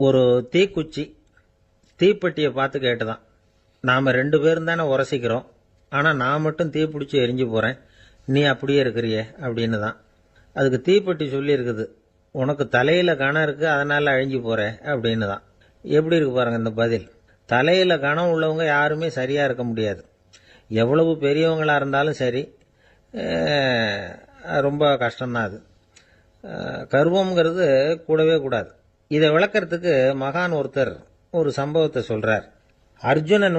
ஒரு தீக்குச்சி தீப்பெட்டியை பார்த்து கேட்டுதான், நாம் 2 பேரும் தானே உரசிக்கிறோம், ஆனால் நான் மட்டும் தீப்பிடிச்சி எரிஞ்சு போகிறேன், நீ அப்படியே இருக்கிறியே அப்படின்னு தான். அதுக்கு தீப்பெட்டி சொல்லியிருக்குது, உனக்கு தலையில் கணம் இருக்குது அதனால் அழிஞ்சு போகிற அப்படின்னு தான். எப்படி இருக்கு பாருங்க இந்த பதில். தலையில் கணம் உள்ளவங்க யாருமே சரியாக இருக்க முடியாது. எவ்வளவு பெரியவங்களாக இருந்தாலும் சரி, ரொம்ப கஷ்டம்தான் அது. கர்வம்ங்கிறது கூடவே கூடாது. இதை விளக்கறதுக்கு மகான் ஒருத்தர் ஒரு சம்பவத்தை சொல்றார். அர்ஜுனன்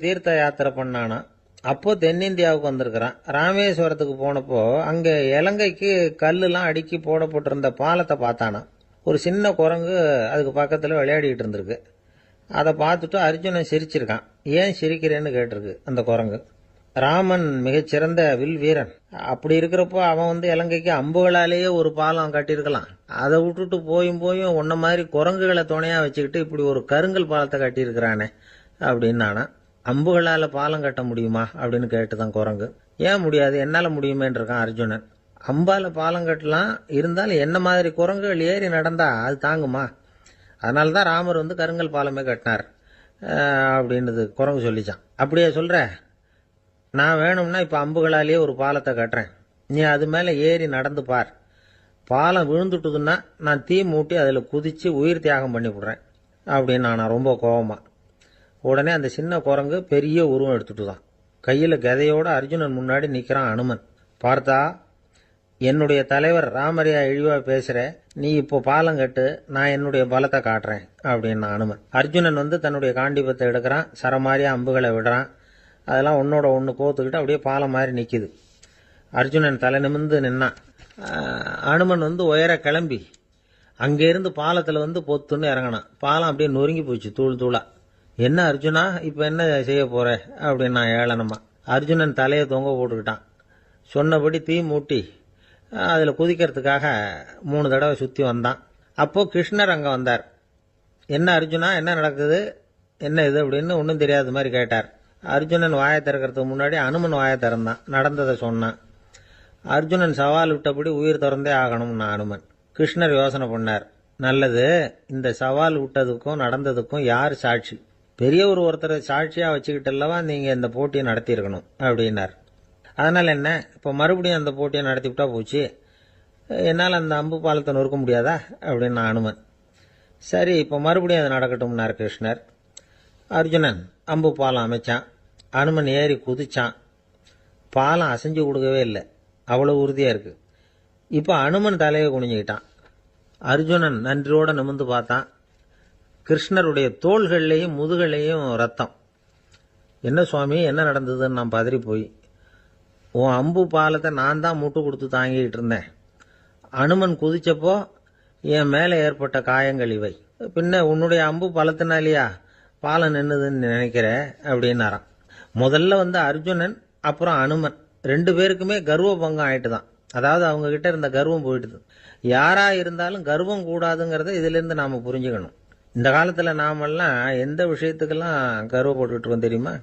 தீர்த்த யாத்திரை பண்ணானா. அப்போ தென்னிந்தியாவுக்கு வந்திருக்கிறான். ராமேஸ்வரத்துக்கு போனப்போ அங்க இலங்கைக்கு கல்லுலாம் அடுக்கி போடப்பட்டிருந்த பாலத்தை பார்த்தானா. ஒரு சின்ன குரங்கு அதுக்கு பக்கத்தில் விளையாடிட்டு இருந்திருக்கு. அதை பார்த்துட்டு அர்ஜுனன் சிரிச்சிருக்கான். ஏன் சிரிக்கிறேன்னு கேட்டிருக்கு அந்த குரங்கு. ராமன் மிகச்சிறந்த வில் வீரன். அப்படி இருக்கிறப்போ அவன் இலங்கைக்கு அம்புகளாலேயே ஒரு பாலம் கட்டியிருக்கலாம். அதை விட்டுட்டு போயும் உன்ன மாதிரி குரங்குகளை துணையா வச்சுக்கிட்டு இப்படி ஒரு கருங்கல் பாலத்தை கட்டியிருக்கிறானே அப்படின்னானா. அம்புகளால் பாலம் கட்ட முடியுமா அப்படின்னு கேட்டுதான் குரங்கு. ஏன் முடியாது, என்னால் முடியுமேன்னு இருக்கான் அர்ஜுனன். அம்பால பாலம் கட்டலாம், இருந்தாலும் என்ன மாதிரி குரங்குகள் ஏறி நடந்தா அது தாங்குமா? அதனால தான் ராமர் கருங்கல் பாலமே கட்டினார் அப்படின்னு குரங்கு சொல்லிச்சான். அப்படியே சொல்ற, நான் வேணும்னா இப்போ அம்புகளாலேயே ஒரு பாலத்தை கட்டுறேன், நீ அது மேலே ஏறி நடந்து பார். பாலம் விழுந்துட்டுதுன்னா நான் தீ மூட்டி அதில் குதித்து உயிர் தியாகம் பண்ணி விடுறேன் அப்படின்னு நான் ரொம்ப கோபமா. உடனே அந்த சின்ன குரங்கு பெரிய உருவம் எடுத்துட்டு தான் கையில் கதையோட அர்ஜுனன் முன்னாடி நிற்கிறான் அனுமன். பார்த்தா, என்னுடைய தலைவர் ராமரையா இழிவா பேசுற, நீ இப்போ பாலம் கட்டு, நான் என்னுடைய பலத்தை காட்டுறேன் அப்படின்னு அனுமன். அர்ஜுனன் தன்னுடைய காண்டிபத்தை எடுக்கிறான், சரமாரியா அம்புகளை விடுறான். அதெல்லாம் ஒன்னோட ஒன்று கோத்துக்கிட்டு அப்படியே பாலம் மாதிரி நிற்கிது. அர்ஜுனன் தலை நிமிர்ந்து நின்னான். அனுமன் உயர கிளம்பி அங்கேருந்து பாலத்தில் பொத்துன்னு இறங்கினான். பாலம் அப்படியே நொறுங்கி போச்சு தூள் தூளா. என்ன அர்ஜுனா, இப்போ என்ன செய்ய போற அப்படின்னு நான் ஏளனமா. அர்ஜுனன் தலையை தொங்க போட்டுக்கிட்டான். சொன்னபடி தீ மூட்டி அதில் குதிக்கிறதுக்காக 3 தடவை சுற்றி வந்தான். அப்போ கிருஷ்ணர் அங்கே வந்தார். என்ன அர்ஜுனா, என்ன நடக்குது, என்ன இது அப்படின்னு ஒன்றும் தெரியாத மாதிரி கேட்டார். அர்ஜுனன் வாயை திறக்கிறதுக்கு முன்னாடி அனுமன் வாயை திறந்தான், நடந்ததை சொன்னான். அர்ஜுனன் சவால் விட்டபடி உயிர் திறந்தே ஆகணும்னா அனுமன். கிருஷ்ணர் யோசனை பண்ணார். நல்லது, இந்த சவால் விட்டதுக்கும் நடந்ததுக்கும் யார் சாட்சி? பெரிய ஒருத்தரை சாட்சியா வச்சுக்கிட்டல்லவா நீங்க இந்த போட்டியை நடத்தியிருக்கணும் அப்படின்னார். அதனால என்ன, இப்போ மறுபடியும் அந்த போட்டியை நடத்திவிட்டா போச்சு, என்னால் அந்த அம்பு பாலத்தை நொறுக்க முடியாதா அப்படின்னு அனுமன். சரி, இப்போ மறுபடியும் அது நடக்கட்டும்னார் கிருஷ்ணர். அர்ஜுனன் அம்பு பாலம் அமைச்சான். அனுமன் ஏறி குதிச்சான். பாலம் அசைஞ்சு கொடுக்கவே இல்லை, அவ்வளோ உறுதியா இருக்கு. இப்போ அனுமன் தலையை குனிஞ்சுக்கிட்டான். அர்ஜுனன் நன்றியோட நிமிர்ந்து பார்த்தான். கிருஷ்ணருடைய தோள்கள்லையும் முதுகலையும் ரத்தம். என்ன சுவாமி, என்ன நடந்ததுன்னு நான் பதறி போய், உன் அம்பு பாலத்தை நான் தான் முட்டு கொடுத்து தாங்கிட்டு இருந்தேன். அனுமன் குதிச்சப்போ என் மேலே ஏற்பட்ட காயங்கள் இவை. பின்ன உன்னுடைய அம்பு பலத்தினாலேயா பாலம் நின்னுதுன்னு நினைக்கிற அப்படின்னாராம். முதல்ல அர்ஜுனன், அப்புறம் அனுமன் 2 பேருக்குமே கர்வ பங்கம் ஆயிட்டு தான். அதாவது அவங்க கிட்ட இருந்த கர்வம் போயிட்டுது. யாரா இருந்தாலும் கர்வம் கூடாதுங்கிறத இதுல இருந்து நாம புரிஞ்சுக்கணும். இந்த காலத்துல நாமெல்லாம் எந்த விஷயத்துக்கெல்லாம் கர்வப்பட்டு இருக்கோம் தெரியுமா?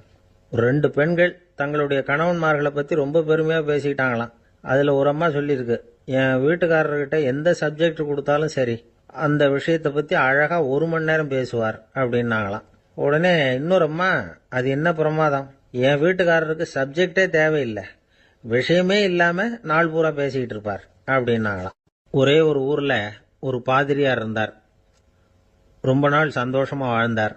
2 பெண்கள் தங்களுடைய கணவன்மார்களை பத்தி ரொம்ப பெருமையா பேசிக்கிட்டாங்களாம். அதுல ஒரு அம்மா சொல்லியிருக்கு, என் வீட்டுக்காரர்கிட்ட எந்த சப்ஜெக்ட் கொடுத்தாலும் சரி அந்த விஷயத்தை பத்தி அழகா 1 மணி நேரம் பேசுவார் அப்படின்னாங்களாம். உடனே இன்னொரு அம்மா, அது என்ன பிரமாதம், என் வீட்டுக்காரருக்கு சப்ஜெக்டே தேவையில்லை, விஷயமே இல்லாம நாள் பூரா பேசிக்கிட்டு இருப்பார் அப்படின்னாங்களாம். ஒரே ஒரு ஊர்ல ஒரு பாதிரியார் இருந்தார். ரொம்ப நாள் சந்தோஷமா வாழ்ந்தார்.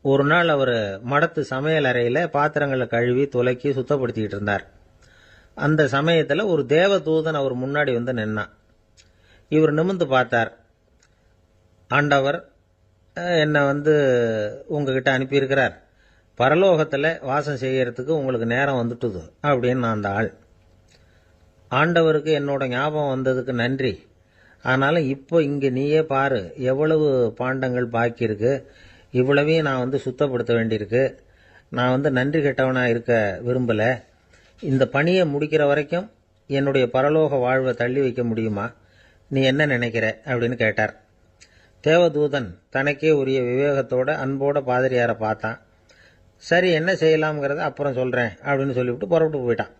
ஒரு நாள் அவர் மடத்து சமையல் அறையில பாத்திரங்களை கழுவி துலக்கி சுத்தப்படுத்திக்கிட்டு இருந்தார். அந்த சமயத்துல ஒரு தேவ தூதன் அவர் முன்னாடி நின்னான். இவர் நிமிர்ந்து பார்த்தார். ஆண்டவர் என்னை உங்ககிட்ட அனுப்பியிருக்கிறார், பரலோகத்துல வாசம் செய்யறதுக்கு உங்களுக்கு நேரம் வந்துட்டுது அப்படின்னு அந்த ஆள். ஆண்டவருக்கு என்னோட ஞாபகம் வந்ததுக்கு நன்றி. ஆனாலும் இப்போ இங்க நீயே பாரு, எவ்வளவு பாண்டங்கள் பாக்கி இருக்கு, இவ்வளவையும் நான் சுத்தப்படுத்த வேண்டியிருக்கு. நான் நன்றி கெட்டவனா இருக்க விரும்பல. இந்த பணியை முடிக்கிற வரைக்கும் என்னுடைய பரலோக வாழ்வை தள்ளி வைக்க முடியுமா, நீ என்ன நினைக்கிற அப்படின்னு கேட்டார். தேவதூதன் தனக்கே உரிய விவேகத்தோட அன்போட பாதிரியாரை பார்த்தான். சரி, என்ன செய்யலாம்ங்கிறத அப்புறம் சொல்றேன் அப்படின்னு சொல்லிவிட்டு புறப்பட்டு போயிட்டான்.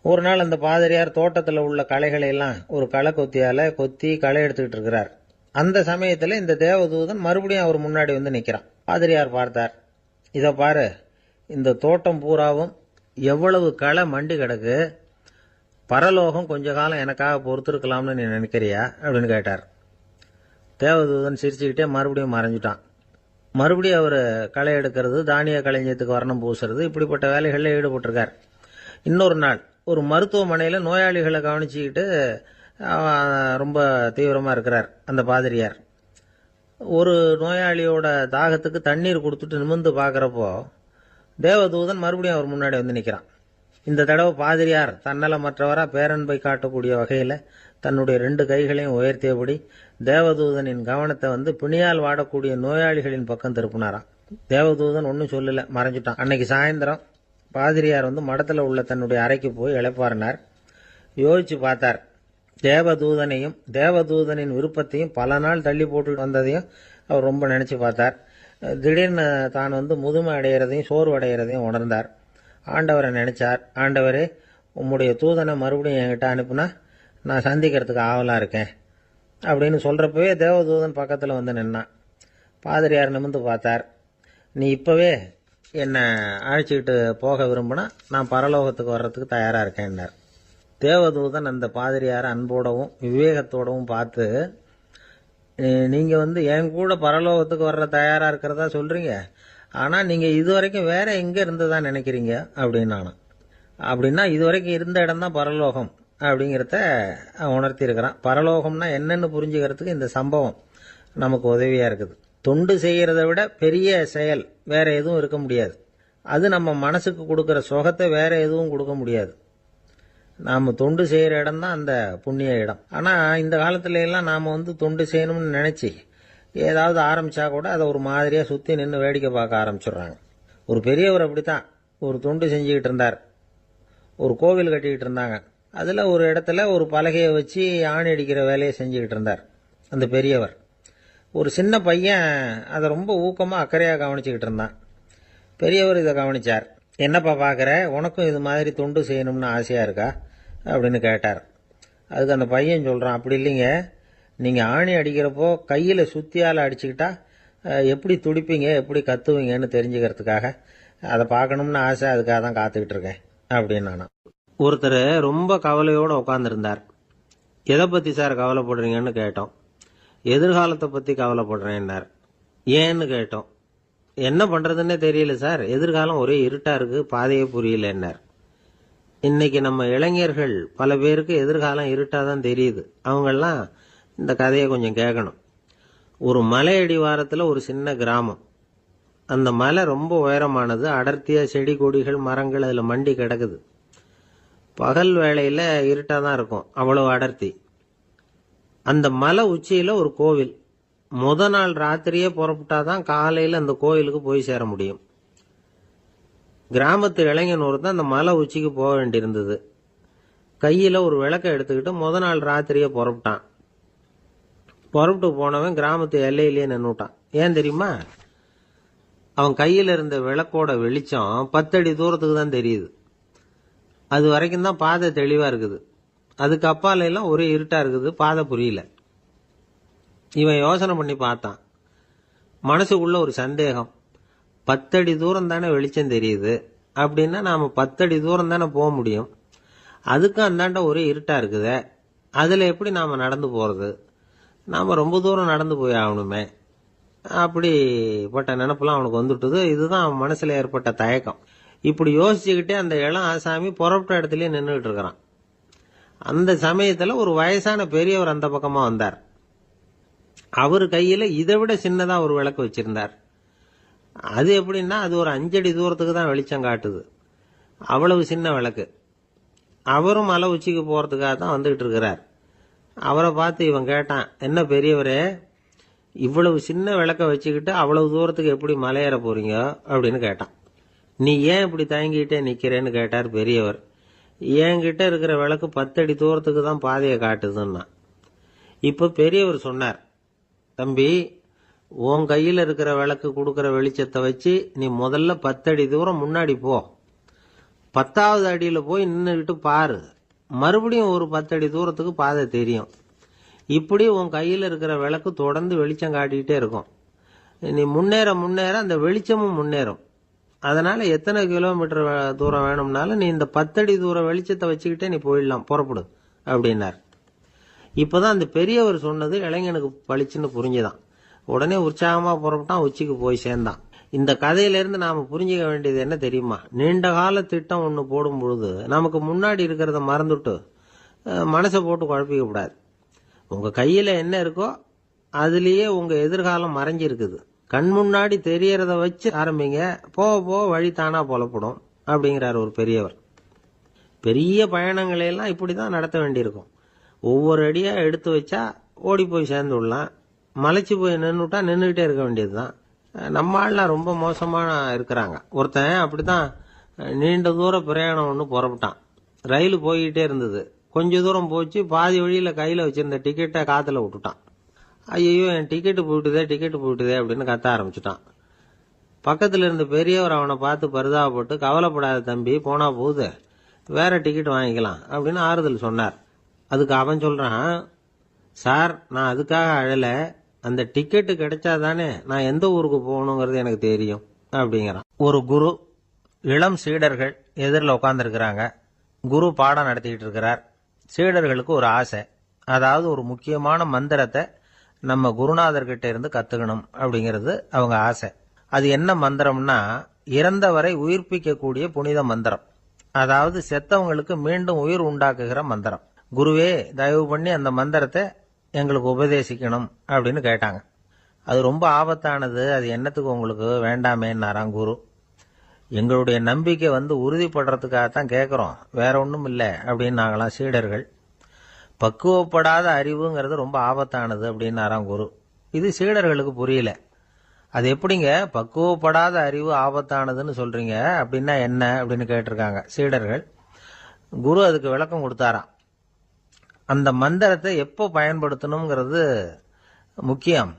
ஒரு நாள் அந்த பாதிரியார் தோட்டத்தில் உள்ள களைகளை எல்லாம் ஒரு களை கொத்தியால கொத்தி களை எடுத்துக்கிட்டு இருக்கிறார். அந்த சமயத்தில் இந்த தேவதூதன் மறுபடியும் அவர் முன்னாடி வந்து நிற்கிறான். பாதிரியார் பார்த்தார். இதை பாரு, இந்த தோட்டம் பூராவும் எவ்வளவு களை மண்டி கிடக்கு, பரலோகம் கொஞ்ச காலம் எனக்காக பொறுத்திருக்கலாம்னு நீ நினைக்கிறியா அப்படின்னு கேட்டார். தேவதூதன் சிரிச்சுக்கிட்டே மறுபடியும் மறைஞ்சிட்டான். மறுபடியும் அவர் களை எடுக்கிறது, தானிய களஞ்சியத்துக்கு வர்ணம் பூசுறது, இப்படிப்பட்ட வேலைகளில் ஈடுபட்டிருக்கார். இன்னொரு நாள் ஒரு மருத்துவமனையில் நோயாளிகளை கவனிச்சுக்கிட்டு ரொம்ப தீவிரமாக இருக்கிறார் அந்த பாதிரியார். ஒரு நோயாளியோட தாகத்துக்கு தண்ணீர் கொடுத்துட்டு நிமிர்ந்து பார்க்குறப்போ தேவதூதன் மறுபடியும் அவர் முன்னாடி வந்து நிற்கிறான். இந்த தடவை பாதிரியார் தன்னலமற்றவராக பேரன்பை காட்டக்கூடிய வகையில் தன்னுடைய 2 கைகளையும் உயர்த்தியபடி தேவதூதனின் கவனத்தை வந்து பிணியால் வாடக்கூடிய நோயாளிகளின் பக்கம் திருப்பினாராம். தேவதூதன் ஒன்றும் சொல்லலை, மறைஞ்சிட்டான். அன்னைக்கு சாயந்தரம் பாதிரியார் வந்து மடத்தில் உள்ள தன்னுடைய அறைக்கு போய் இளைப்பாறினார். யோசிச்சு பார்த்தார். தேவதூதனையும் தேவதூதனின் விருப்பத்தையும் பல நாள் தள்ளி போட்டு வந்ததையும் அவர் ரொம்ப நினச்சி பார்த்தார். திடீர்னு தான் வந்து முதுமை அடைகிறதையும் சோர்வு அடைகிறதையும் உணர்ந்தார். ஆண்டவரை நினைச்சார். ஆண்டவரே, உம்முடைய தூதனை மறுபடியும் என்கிட்ட அனுப்புனா நான் சந்திக்கிறதுக்கு ஆவலாக இருக்கேன் அப்படின்னு சொல்கிறப்பவே தேவதூதன் பக்கத்தில் வந்து நின்னான். பாதிரியார் நிமிர்ந்து பார்த்தார். நீ இப்போவே என்னை அழைச்சிக்கிட்டு போக விரும்பினா நான் பரலோகத்துக்கு வர்றதுக்கு தயாராக இருக்கேன்னார். தேவதூதன் அந்த பாதிரியாரை அன்போடவும் விவேகத்தோடவும் பார்த்து, நீங்கள் வந்து என் கூட பரலோகத்துக்கு வர்ற தயாராக இருக்கிறதா சொல்கிறீங்க, ஆனால் நீங்கள் இதுவரைக்கும் வேற எங்கே இருந்ததா நினைக்கிறீங்க அப்படின்னானா. அப்படின்னா இதுவரைக்கும் இருந்த இடம் தான் பரலோகம் அப்படிங்கிறத உணர்த்தி இருக்கிறான். பரலோகம்னா என்னன்னு புரிஞ்சுக்கிறதுக்கு இந்த சம்பவம் நமக்கு உதவியாக இருக்குது. தொண்டு செய்கிறத விட பெரிய செயல் வேற எதுவும் இருக்க முடியாது. அது நம்ம மனசுக்கு கொடுக்குற சுகத்தை வேற எதுவும் கொடுக்க முடியாது. நாம் தொண்டு செய்கிற இடம் தான் அந்த புண்ணிய இடம். ஆனால் இந்த காலத்துல எல்லாம் நாம் வந்து தொண்டு செய்யணும்னு நினச்சி ஏதாவது ஆரம்பித்தா கூட அதை ஒரு மாதிரியாக சுற்றி நின்று வேடிக்கை பார்க்க ஆரம்பிச்சிடுறாங்க. ஒரு பெரியவர் அப்படித்தான் ஒரு தொண்டு செஞ்சுக்கிட்டு இருந்தார். ஒரு கோவில் கட்டிக்கிட்டு இருந்தாங்க. அதில் ஒரு இடத்துல ஒரு பலகையை வச்சு ஆணி அடிக்கிற வேலையை செஞ்சுக்கிட்டு இருந்தார் அந்த பெரியவர். ஒரு சின்ன பையன் அதை ரொம்ப ஊக்கமாக அக்கறையாக கவனிச்சுக்கிட்டு இருந்தான். பெரியவர் இதை கவனித்தார். என்னப்பா பார்க்குற, உனக்கும் இது மாதிரி தொண்டு செய்யணும்னு ஆசையாக இருக்கா அப்படின்னு கேட்டார். அதுக்கு அந்த பையன் சொல்கிறான், அப்படி இல்லைங்க, நீங்கள் ஆணி அடிக்கிறப்போ கையில் சுத்தியால் அடிச்சுக்கிட்டா எப்படி துடிப்பீங்க, எப்படி கத்துவீங்கன்னு தெரிஞ்சுக்கிறதுக்காக அதை பார்க்கணும்னு ஆசை, அதுக்காக தான் காத்துக்கிட்டு இருக்கேன் அப்படின்னு நானா. ஒருத்தர் ரொம்ப கவலையோடு உட்காந்துருந்தார். எதை பற்றி சார் கவலைப்படுறீங்கன்னு கேட்டோம். எதிர்காலத்தை பற்றி கவலைப்படுறேன்னார். ஏன்னு கேட்டோம். என்ன பண்ணுறதுன்னே தெரியல சார், எதிர்காலம் ஒரே இருட்டாக இருக்குது, பாதையே புரியலன்னார். இன்னைக்கு நம்ம இளைஞர்கள் பல பேருக்கு எதிர்காலம் இருட்டாக தான் தெரியுது. அவங்கெல்லாம் இந்த கதையை கொஞ்சம் கேட்கணும். ஒரு மலை அடிவாரத்தில் ஒரு சின்ன கிராமம். அந்த மலை ரொம்ப உயரமானது. அடர்த்தியாக செடி கொடிகள் மரங்கள் அதில் மண்டி கிடக்குது. பகல் வேளையில் இருட்டாக தான் இருக்கும், அவ்வளவு அடர்த்தி. அந்த மலை உச்சியில் ஒரு கோவில். நாள் ராத்திரியே புறப்பட்டாதான் காலையில் அந்த கோயிலுக்கு போய் சேர முடியும். கிராமத்து இளைஞன் ஒருத்தன் அந்த மலை உச்சிக்கு போக வேண்டியிருந்தது. கையில் ஒரு விளக்கை எடுத்துக்கிட்டு நாள் ராத்திரியே புறப்பட்டான். புறப்பட்டு போனவன் கிராமத்து எல்லையிலேயே நின்றுட்டான். ஏன் தெரியுமா? அவன் கையில் இருந்த விளக்கோட வெளிச்சம் 10 அடி தூரத்துக்கு தான் தெரியுது. அது வரைக்கும் தான் பாதை தெளிவாக இருக்குது. அதுக்கு அப்பால எல்லாம் ஒரே இருட்டாக இருக்குது, பாதை புரியல. இவன் யோசனை பண்ணி பார்த்தான். மனசுக்குள்ள ஒரு சந்தேகம். 10 அடி தூரம் தானே வெளிச்சம் தெரியுது, அப்படின்னா நாம் 10 அடி தூரம் தானே போக முடியும். அதுக்கும் அந்தாண்ட ஒரே இருட்டாக இருக்குதே, அதில் எப்படி நாம் நடந்து போகிறது? நாம் ரொம்ப தூரம் நடந்து போய் ஆகணுமே. அப்படிப்பட்ட நினப்பெல்லாம் அவனுக்கு வந்துட்டுது. இதுதான் அவன் மனசில் ஏற்பட்ட தயக்கம். இப்படி யோசிச்சுக்கிட்டே அந்த இளம் ஆசாமி புறப்பட்ட இடத்துலயே நின்றுகிட்டு இருக்கிறான். அந்த சமயத்தில் ஒரு வயசான பெரியவர் அந்த பக்கமாக வந்தார். அவர் கையில் இதை விட சின்னதாக ஒரு விளக்கு வச்சிருந்தார். அது எப்படின்னா அது ஒரு 5 அடி தூரத்துக்கு தான் வெளிச்சம் காட்டுது. அவ்வளவு சின்ன விளக்கு. அவரும் மலை உச்சிக்கு போகிறதுக்காக தான் வந்துகிட்டு இருக்கிறார். அவரை பார்த்து இவன் கேட்டான், என்ன பெரியவரே, இவ்வளவு சின்ன விளக்க வச்சுக்கிட்டு அவ்வளவு தூரத்துக்கு எப்படி மலையேற போறீங்க அப்படின்னு கேட்டான். நீ ஏன் இப்படி தயங்கிட்டே நிக்கிறேன்னு கேட்டார் பெரியவர். என்கிட்ட இருக்கிற விளக்கு 10 அடி தூரத்துக்கு தான் பாதையை காட்டுதுன்னா. இப்ப பெரியவர் சொன்னார், தம்பி, உன் கையில் இருக்கிற விளக்கு கொடுக்குற வெளிச்சத்தை வச்சு நீ முதல்ல 10 அடி தூரம் முன்னாடி போ. 10வது அடியில் போய் நின்றுக்கிட்டு பாரு. மறுபடியும் ஒரு 10 அடி தூரத்துக்கு பாதை தெரியும். இப்படி உன் கையில் இருக்கிற விளக்கு தொடர்ந்து வெளிச்சம் காட்டிக்கிட்டே இருக்கும். நீ முன்னேற முன்னேற அந்த வெளிச்சமும் முன்னேறும். அதனால எத்தனை கிலோமீட்டர் தூரம் வேணும்னாலும் நீ இந்த 10 அடி தூரம் வெளிச்சத்தை வச்சுக்கிட்டே நீ போயிடலாம், புறப்படு அப்படின்னார். இப்பதான் அந்த பெரியவர் சொன்னது இளைஞனுக்கு பளிச்சுன்னு புரிஞ்சுதான். உடனே உற்சாகமா புறப்பட்டான், உச்சிக்கு போய் சேர்ந்தான். இந்த கதையிலிருந்து நாம புரிஞ்சுக்க வேண்டியது என்ன தெரியுமா? நீண்ட கால திட்டம் ஒன்று போடும் பொழுது நமக்கு முன்னாடி இருக்கிறத மறந்துட்டு மனசை போட்டு குழப்பிக்க கூடாது. உங்க கையில என்ன இருக்கோ அதுலயே உங்க எதிர்காலம் மறைஞ்சிருக்குது. கண் முன்னாடி தெரியறத வச்சு ஆரம்பிங்க, போக போக வழி தானா புலப்படும் அப்படிங்கிறார் ஒரு பெரியவர். பெரிய பயணங்களை எல்லாம் இப்படிதான் நடத்த வேண்டியிருக்கும். ஒவ்வொரு அடியா எடுத்து வச்சா ஓடி போய் சேர்ந்து விடலாம். மலைச்சு போய் நின்றுட்டா நின்றுகிட்டே இருக்க வேண்டியதுதான். நம்ம ஆள்லாம் ரொம்ப மோசமான இருக்கிறாங்க. ஒருத்தன் அப்படித்தான் நீண்ட தூர பிரயாணம் ஒன்று புறப்பட்டான். ரயில் போய்கிட்டே இருந்தது. கொஞ்ச தூரம் போச்சு, பாதி வழியில கையில வச்சிருந்த டிக்கெட்டை காத்துல விட்டுட்டான். ஐயோ, என் டிக்கெட்டு போயிட்டுதே அப்படின்னு கத்த ஆரம்பிச்சுட்டான். பக்கத்துல இருந்த பெரியவர் அவனை பார்த்து பரிதாபப்பட்டு, கவலைப்படாத தம்பி, போனா போகுது, வேற டிக்கெட் வாங்கிக்கலாம் அப்படின்னு ஆறுதல் சொன்னார். அதுக்கு அவன் சொல்றான், சார், நான் அதுக்காக அழல, அந்த டிக்கெட்டு கிடைச்சாதானே நான் எந்த ஊருக்கு போகணுங்கிறது எனக்கு தெரியும் அப்படிங்கிறான். ஒரு குரு, இளம் சீடர்கள் எதிரில் உட்காந்துருக்கிறாங்க. குரு பாடம் நடத்திக்கிட்டு இருக்கிறார். சீடர்களுக்கு ஒரு ஆசை, அதாவது ஒரு முக்கியமான மந்திரத்தை நம்ம குருநாதர்கிட்ட இருந்து கத்துக்கணும் அப்படிங்கிறது அவங்க ஆசை. அது என்ன மந்திரம்னா, இறந்தவரை உயிர்ப்பிக்கக்கூடிய புனித மந்திரம். அதாவது செத்தவங்களுக்கு மீண்டும் உயிர் உண்டாக்குகிற மந்திரம். குருவே, தயவு பண்ணி அந்த மந்திரத்தை எங்களுக்கு உபதேசிக்கணும் அப்படின்னு கேட்டாங்க. அது ரொம்ப ஆபத்தானது, அது என்னத்துக்கு உங்களுக்கு வேண்டாமேன்னாராம் குரு. எங்களுடைய நம்பிக்கை உறுதிப்படுறதுக்காகத்தான் கேட்குறோம், வேற ஒன்றும் இல்லை அப்படின்னு நாங்களாம் சீடர்கள். பக்குவப்படாத அறிவுங்கிறது ரொம்ப ஆபத்தானது அப்படின்னாராம் குரு. இது சீடர்களுக்கு புரியல. அது எப்படிங்க பக்குவப்படாத அறிவு ஆபத்தானதுன்னு சொல்றீங்க, அப்படின்னா என்ன அப்படின்னு கேட்டிருக்காங்க சீடர்கள். குரு அதுக்கு விளக்கம் கொடுத்தாராம். அந்த மந்திரத்தை எப்போ பயன்படுத்தணுங்கிறது முக்கியம்.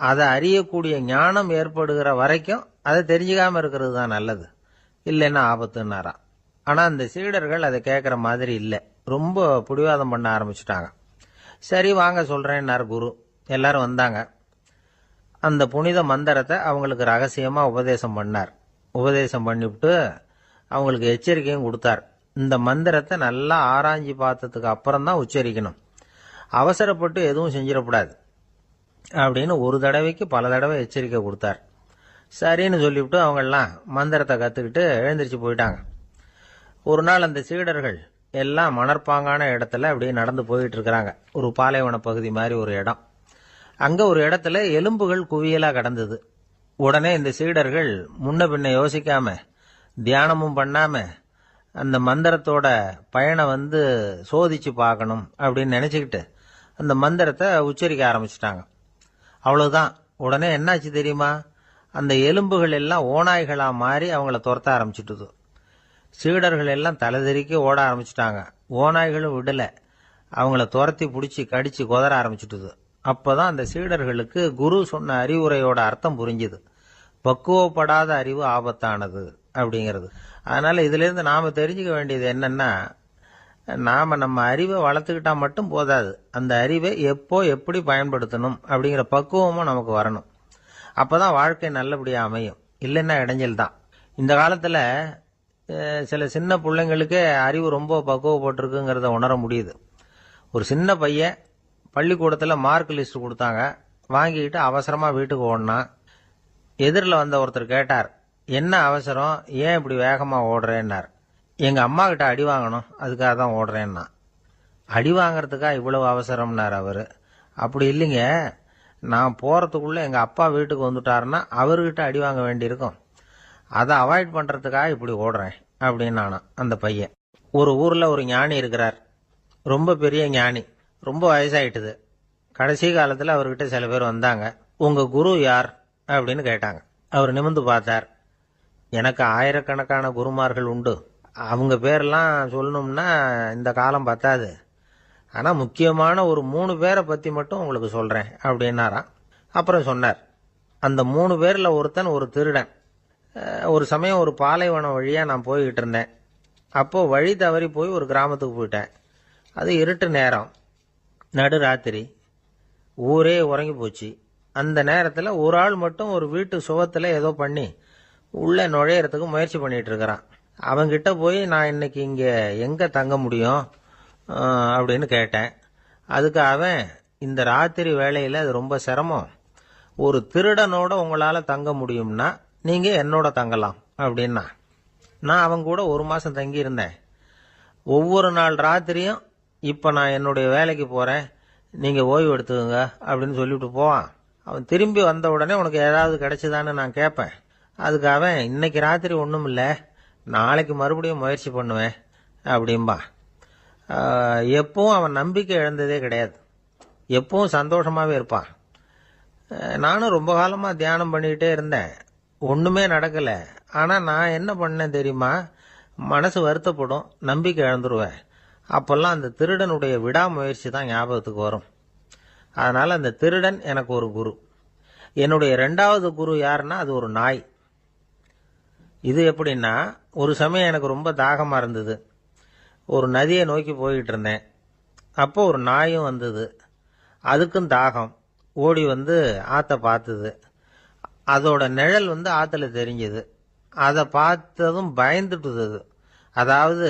அதை அறியக்கூடிய ஞானம் ஏற்படுகிற வரைக்கும் அதை தெரிஞ்சுக்காம இருக்கிறது தான் நல்லது, இல்லைன்னா ஆபத்துன்னாராம். ஆனா அந்த சீடர்கள் அதை கேட்குற மாதிரி இல்லை, ரொம்ப பிடிவாதம் பண்ண ஆரம்பிச்சுட்டாங்க. சரி வாங்க சொல்றேன்னார் குரு. எல்லாரும் வந்தாங்க. அந்த புனித மந்திரத்தை அவங்களுக்கு ரகசியமா உபதேசம் பண்ணார். உபதேசம் பண்ணிவிட்டு அவங்களுக்கு எச்சரிக்கையும் கொடுத்தார். இந்த மந்திரத்தை நல்லா ஆராய்ச்சி பார்த்ததுக்கு அப்புறம் தான் உச்சரிக்கணும், அவசரப்பட்டு எதுவும் செஞ்சிடக்கூடாது அப்படின்னு ஒரு தடவைக்கு பல தடவை எச்சரிக்கை கொடுத்தார். சரின்னு சொல்லிவிட்டு அவங்கெல்லாம் மந்திரத்தை கற்றுக்கிட்டு எழுந்திரிச்சு போயிட்டாங்க. ஒரு நாள் அந்த சீடர்கள் எல்லாம் மணற்பாங்கான இடத்துல அப்படியே நடந்து போயிட்டு இருக்கிறாங்க. ஒரு பாலைவன பகுதி மாதிரி ஒரு இடம். அங்க ஒரு இடத்துல எலும்புகள் குவியலா கிடந்தது. உடனே இந்த சீடர்கள் முன்ன பின்ன யோசிக்காம, தியானமும் பண்ணாம, அந்த மந்திரத்தோட பயனை சோதிச்சு பார்க்கணும் அப்படின்னு நினைச்சுக்கிட்டு அந்த மந்திரத்தை உச்சரிக்க ஆரம்பிச்சிட்டாங்க. அவ்வளவுதான். உடனே என்னாச்சு தெரியுமா? அந்த எலும்புகள் எல்லாம் ஓநாய்களா மாறி அவங்கள துரத்த ஆரம்பிச்சுட்டுது. சீடர்கள் எல்லாம் தலைதெறிக்க ஓட ஆரம்பிச்சுட்டாங்க. ஓநாய்களும் விடல, அவங்கள துரத்தி பிடிச்சி கடிச்சு கொதற ஆரம்பிச்சுட்டுது. அப்பதான் அந்த சீடர்களுக்கு குரு சொன்ன அறிவுரையோட அர்த்தம் புரிஞ்சுது. பக்குவப்படாத அறிவு ஆபத்தானது அப்படிங்கிறது. அதனால இதுல இருந்து நாம தெரிஞ்சுக்க வேண்டியது என்னன்னா, நாம நம்ம அறிவை வளர்த்துக்கிட்டா மட்டும் போதாது, அந்த அறிவை எப்போ எப்படி பயன்படுத்தணும் அப்படிங்கிற பக்குவமும் நமக்கு வரணும். அப்பதான் வாழ்க்கை நல்லபடியா அமையும், இல்லைன்னா இடைஞ்சல் தான். இந்த காலத்துல சில சின்ன பிள்ளைங்களுக்கே அறிவு ரொம்ப பக்குவப்பட்டிருக்குங்கிறத உணர முடியுது. ஒரு சின்ன பையன் பள்ளிக்கூடத்தில் மார்க் லிஸ்ட் கொடுத்தாங்க, வாங்கிக்கிட்டு அவசரமா வீட்டுக்கு ஓடினான். எதிரில் வந்த ஒருத்தர் கேட்டார், என்ன அவசரம், ஏன் இப்படி வேகமா ஓடுறேன்னார். எங்க அம்மா கிட்ட அடி வாங்கணும், அதுக்காக தான் ஓடுறேன்னா. அடி வாங்கறதுக்கா இவ்வளவு அவசரம்னார் அவரு. அப்படி இல்லைங்க, நான் போறதுக்குள்ள எங்க அப்பா வீட்டுக்கு வந்துட்டாருன்னா அவர்கிட்ட அடி வாங்க வேண்டியிருக்கும், அதை அவாய்ட் பண்றதுக்காக இப்படி ஓடுறேன் அப்படின்னு நானா அந்த பையன். ஒரு ஊர்ல ஒரு ஞானி இருக்கிறார், ரொம்ப பெரிய ஞானி, ரொம்ப வயசாயிட்டுது. கடைசி காலத்துல அவர்கிட்ட சில பேர் வந்தாங்க. உங்க குரு யார் அப்படின்னு கேட்டாங்க. அவர் நிமிர்ந்து பார்த்தார். எனக்கு ஆயிரக்கணக்கான குருமார்கள் உண்டு, அவங்க பேரெல்லாம் சொல்லணும்னா இந்த காலம் பத்தாது, ஆனா முக்கியமான ஒரு 3 பேரை பத்தி மட்டும் உங்களுக்கு சொல்றேன் அப்படின்னாராம். அப்புறம் சொன்னார், அந்த 3 பேர்ல ஒருத்தன் ஒரு திருடன். ஒரு சமயம் ஒரு பாலைவனம் வழியா நான் போய்கிட்டு இருந்தேன். அப்போ வழி தவறி போய் ஒரு கிராமத்துக்கு போயிட்டேன். அது இருட்டு நேரம். நடுராத்திரி, ஊரே உறங்கி போச்சு. அந்த நேரத்தில் ஒரு ஆள் மட்டும் ஒரு வீட்டு சுவத்தில் ஏதோ பண்ணி உள்ளே நுழையறதுக்கு முயற்சி பண்ணிட்டு இருக்கிறான். அவங்கிட்ட போய் நான் இன்னைக்கு இங்கே எங்கே தங்க முடியும் அப்படின்னு கேட்டேன். அதுக்கு அவன், இந்த ராத்திரி வேளையில் அது ரொம்ப சிரமம், ஒரு திருடனோட உங்களால் தங்க முடியும்னா நீங்கள் என்னோட தங்கலாம் அப்படின்னா. நான் அவங்க கூட 1 மாதம் தங்கியிருந்தேன். ஒவ்வொரு நாள் ராத்திரியும் இப்போ நான் என்னுடைய வேலைக்கு போகிறேன், நீங்கள் ஓய்வு எடுத்துக்கோங்க அப்படின்னு சொல்லிவிட்டு போவான். அவன் திரும்பி வந்த உடனே உனக்கு ஏதாவது கிடைச்சிதான்னு நான் கேட்பேன். அதுக்கு அவன், இன்னைக்கு ராத்திரி ஒன்றும் இல்லை, நாளைக்கு மறுபடியும் முயற்சி பண்ணுவேன் அப்படின்பா. எப்பவும் அவன் நம்பிக்கை இழந்ததே கிடையாது, எப்பவும் சந்தோஷமாகவே இருப்பான். நானும் ரொம்ப காலமாக தியானம் பண்ணிக்கிட்டே இருந்தேன், ஒன்றுமே நடக்கலை. ஆனால் நான் என்ன பண்ணேன் தெரியுமா, மனசு வருத்தப்படும், நம்பிக்கை இழந்துருவேன். அப்போல்லாம் அந்த திருடனுடைய விடாமுயற்சி தான் ஞாபகத்துக்கு வரும். அதனால் அந்த திருடன் எனக்கு ஒரு குரு. என்னுடைய 2வது குரு யாருன்னா அது ஒரு நாய். இது எப்படின்னா, ஒரு சமயம் எனக்கு ரொம்ப தாகமாக இருந்தது. ஒரு நதியை நோக்கி போய்கிட்டு இருந்தேன். அப்போ ஒரு நாயும் வந்தது. அதுக்கும் தாகம். ஓடி வந்து ஆற்றை பார்த்தது. அதோட நிழல் வந்து ஆற்றுல தெரிஞ்சது. அதை பார்த்ததும் பயந்துட்டுது. அதாவது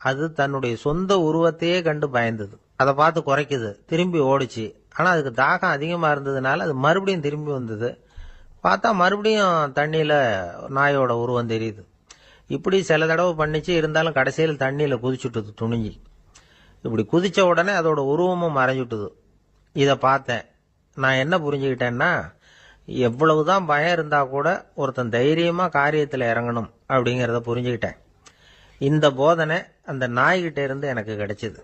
அது தன்னுடைய சொந்த உருவத்தையே கண்டு பயந்தது. அதை பார்த்து குறைக்குது, திரும்பி ஓடிச்சு. ஆனால் அதுக்கு தாகம் அதிகமாக இருந்ததுனால அது மறுபடியும் திரும்பி வந்தது. பார்த்தா மறுபடியும் தண்ணியில் நாயோட உருவம் தெரியுது. இப்படி சில தடவை பண்ணிச்சு. இருந்தாலும் கடைசியில் தண்ணியில் குதிச்சுட்டுது துணிஞ்சி. இப்படி குதித்த உடனே அதோட உருவமும் மறைஞ்சுட்டுது. இதை பார்த்தேன். நான் என்ன புரிஞ்சுக்கிட்டேன்னா, எவ்வளவுதான் பயம் இருந்தால் கூட ஒருத்தன் தைரியமாக காரியத்தில் இறங்கணும் அப்படிங்கிறத புரிஞ்சுக்கிட்டேன். இந்த போதனை அந்த நாய்கிட்ட இருந்து எனக்கு கிடைச்சிது.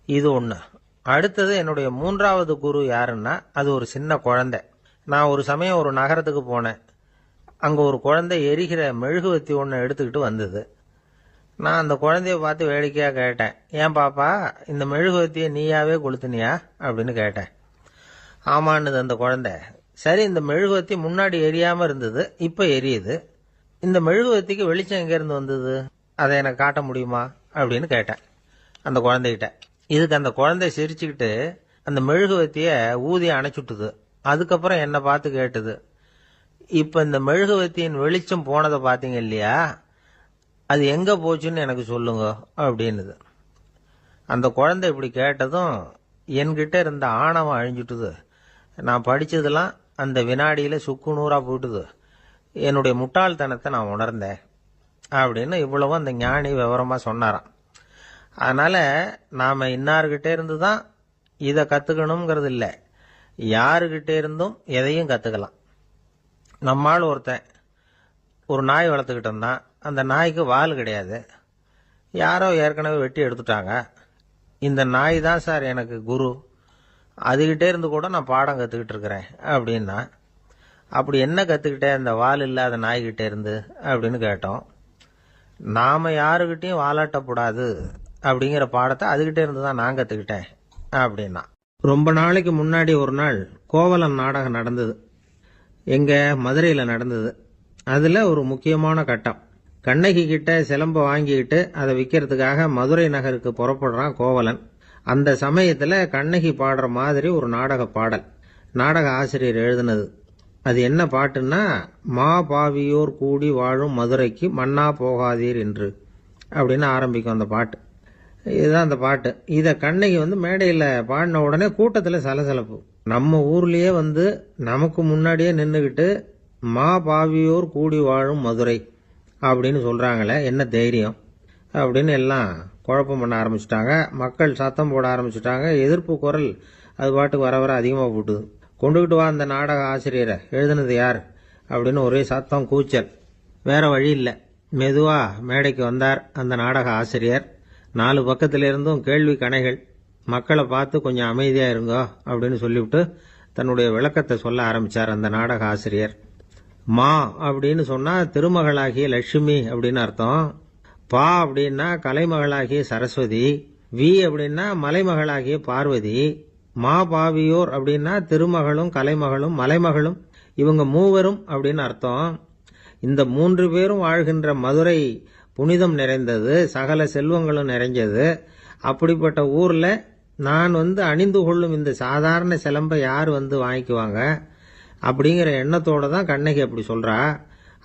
இது ஒன்று. அடுத்தது என்னுடைய 3வது குரு யாருன்னா அது ஒரு சின்ன குழந்தை. நான் ஒரு சமயம் ஒரு நகரத்துக்கு போனேன். அங்கே ஒரு குழந்தை எரிகிற மெழுகுவத்தி ஒன்று எடுத்துக்கிட்டு வந்தது. நான் அந்த குழந்தைய பார்த்து வேடிக்கையாக கேட்டேன், ஏன் பாப்பா, இந்த மெழுகுவத்தியை நீயாவே கொளுத்துனியா அப்படின்னு கேட்டேன். ஆமான்னுது அந்த குழந்தை. சரி, இந்த மெழுகுவத்தி முன்னாடி எரியாமல் இருந்தது, இப்போ எரியுது. இந்த மெழுகுவத்திக்கு வெளிச்சம் எங்கேருந்து வந்தது, அதை எனக்கு காட்ட முடியுமா அப்படின்னு கேட்டேன் அந்த குழந்தைகிட்ட. இதுக்கு அந்த குழந்தை சிரிச்சுக்கிட்டு அந்த மெழுகுவத்தியை ஊதி அணைச்சுட்டுது. அதுக்கப்புறம் என்னை பார்த்து கேட்டுது, இப்போ இந்த மெழுகுவத்தியின் வெளிச்சம் போனதை பார்த்தீங்க இல்லையா, அது எங்கே போச்சுன்னு எனக்கு சொல்லுங்க அப்படின்னுது. அந்த குழந்தை இப்படி கேட்டதும் என்கிட்ட இருந்த ஆணவம் அழிஞ்சுட்டுது. நான் படித்ததெல்லாம் அந்த வினாடியில் சுக்கு நூறாக போயிட்டுது. என்னுடைய முட்டாள்தனத்தை நான் உணர்ந்தேன் அப்படின்னு இவ்வளவும் அந்த ஞானி விவரமாக சொன்னாராம். அதனால் நாம் இன்னார்கிட்டே இருந்து தான் இதை கற்றுக்கணுங்கிறது இல்லை, யாருக்கிட்டே இருந்தும் எதையும் கற்றுக்கலாம். நம்மால் ஒருத்தன் ஒரு நாய் வளர்த்துக்கிட்டு இருந்தான். அந்த நாய்க்கு வால் கிடையாது. யாரோ ஏற்கனவே வெட்டி எடுத்துட்டாங்க. இந்த நாய் தான் சார் எனக்கு குரு, அதுகிட்டே இருந்து கூட நான் பாடம் கற்றுக்கிட்டு இருக்கிறேன் அப்படின்னா. அப்படி என்ன கற்றுக்கிட்டேன் அந்த வால் இல்லாத நாய்கிட்டே இருந்து அப்படின்னு கேட்டோம். நாம் யாருக்கிட்டையும் வாலாட்டக்கூடாது அப்படிங்கிற பாடத்தை அதுகிட்டே இருந்து தான் நான் கற்றுக்கிட்டேன் அப்படின்னா. ரொம்ப நாளைக்கு முன்னாடி ஒரு நாள் கோவலன் நாடகம் நடந்தது. எங்கள் மதுரையில் நடந்தது. அதில் ஒரு முக்கியமான கட்டம், கண்ணகி கிட்ட சிலம்பை வாங்கிக்கிட்டு அதை விற்கிறதுக்காக மதுரை நகருக்கு புறப்படுறான் கோவலன். அந்த சமயத்தில் கண்ணகி பாடுற மாதிரி ஒரு நாடக பாடல் நாடக ஆசிரியர் எழுதினது. அது என்ன பாட்டுன்னா, மா பாவியோர் கூடி வாழும் மதுரைக்கு மன்னா போகாதீர் என்று அப்படின்னு ஆரம்பிக்கும் அந்த பாட்டு. இதுதான் அந்த பாட்டு. இதை கண்ணகி மேடையில் பாடின உடனே கூட்டத்தில் சலசலப்பு. நம்ம ஊர்லேயே நமக்கு முன்னாடியே நின்றுக்கிட்டு மா பாவியோர் கூடி வாழும் மதுரை அப்படின்னு சொல்கிறாங்களே, என்ன தைரியம் அப்படின்னு எல்லாம் குழப்பம் பண்ண ஆரம்பிச்சிட்டாங்க. மக்கள் சத்தம் போட ஆரம்பிச்சிட்டாங்க. எதிர்ப்பு குரல் அது பாட்டுக்கு வர வர அதிகமாக போட்டுது. கொண்டுகிட்டு வா அந்த நாடக ஆசிரியரை, எழுதுனது யார் அப்படின்னு ஒரே சத்தம், கூச்சல். வேற வழி இல்லை. மெதுவாக மேடைக்கு வந்தார் அந்த நாடக ஆசிரியர். 4 பக்கத்திலிருந்தும் கேள்வி கணைகள். மக்களை பார்த்து கொஞ்சம் அமைதியாக இருங்கோ அப்படின்னு சொல்லிவிட்டு தன்னுடைய விளக்கத்தை சொல்ல ஆரம்பித்தார் அந்த நாடக ஆசிரியர். மா அப்படின்னு சொன்னால் திருமகளாகிய லட்சுமி அப்படின்னு அர்த்தம். பா அப்படின்னா கலைமகளாகிய சரஸ்வதி. வி அப்படின்னா மலைமகளாகிய பார்வதி. மா பாவியோர் அப்படின்னா திருமகளும் கலைமகளும் மலைமகளும், இவங்க மூவரும் அப்படின்னு அர்த்தம். இந்த 3 பேரும் வாழ்கின்ற மதுரை புனிதம் நிறைந்தது, சகல செல்வங்களும் நிறைஞ்சது. அப்படிப்பட்ட ஊரில் நான் அணிந்து கொள்ளும் இந்த சாதாரண சிலம்பை யார் வாங்கிக்குவாங்க அப்படிங்கிற எண்ணத்தோடு தான் கண்ணகி அப்படி சொல்கிறா.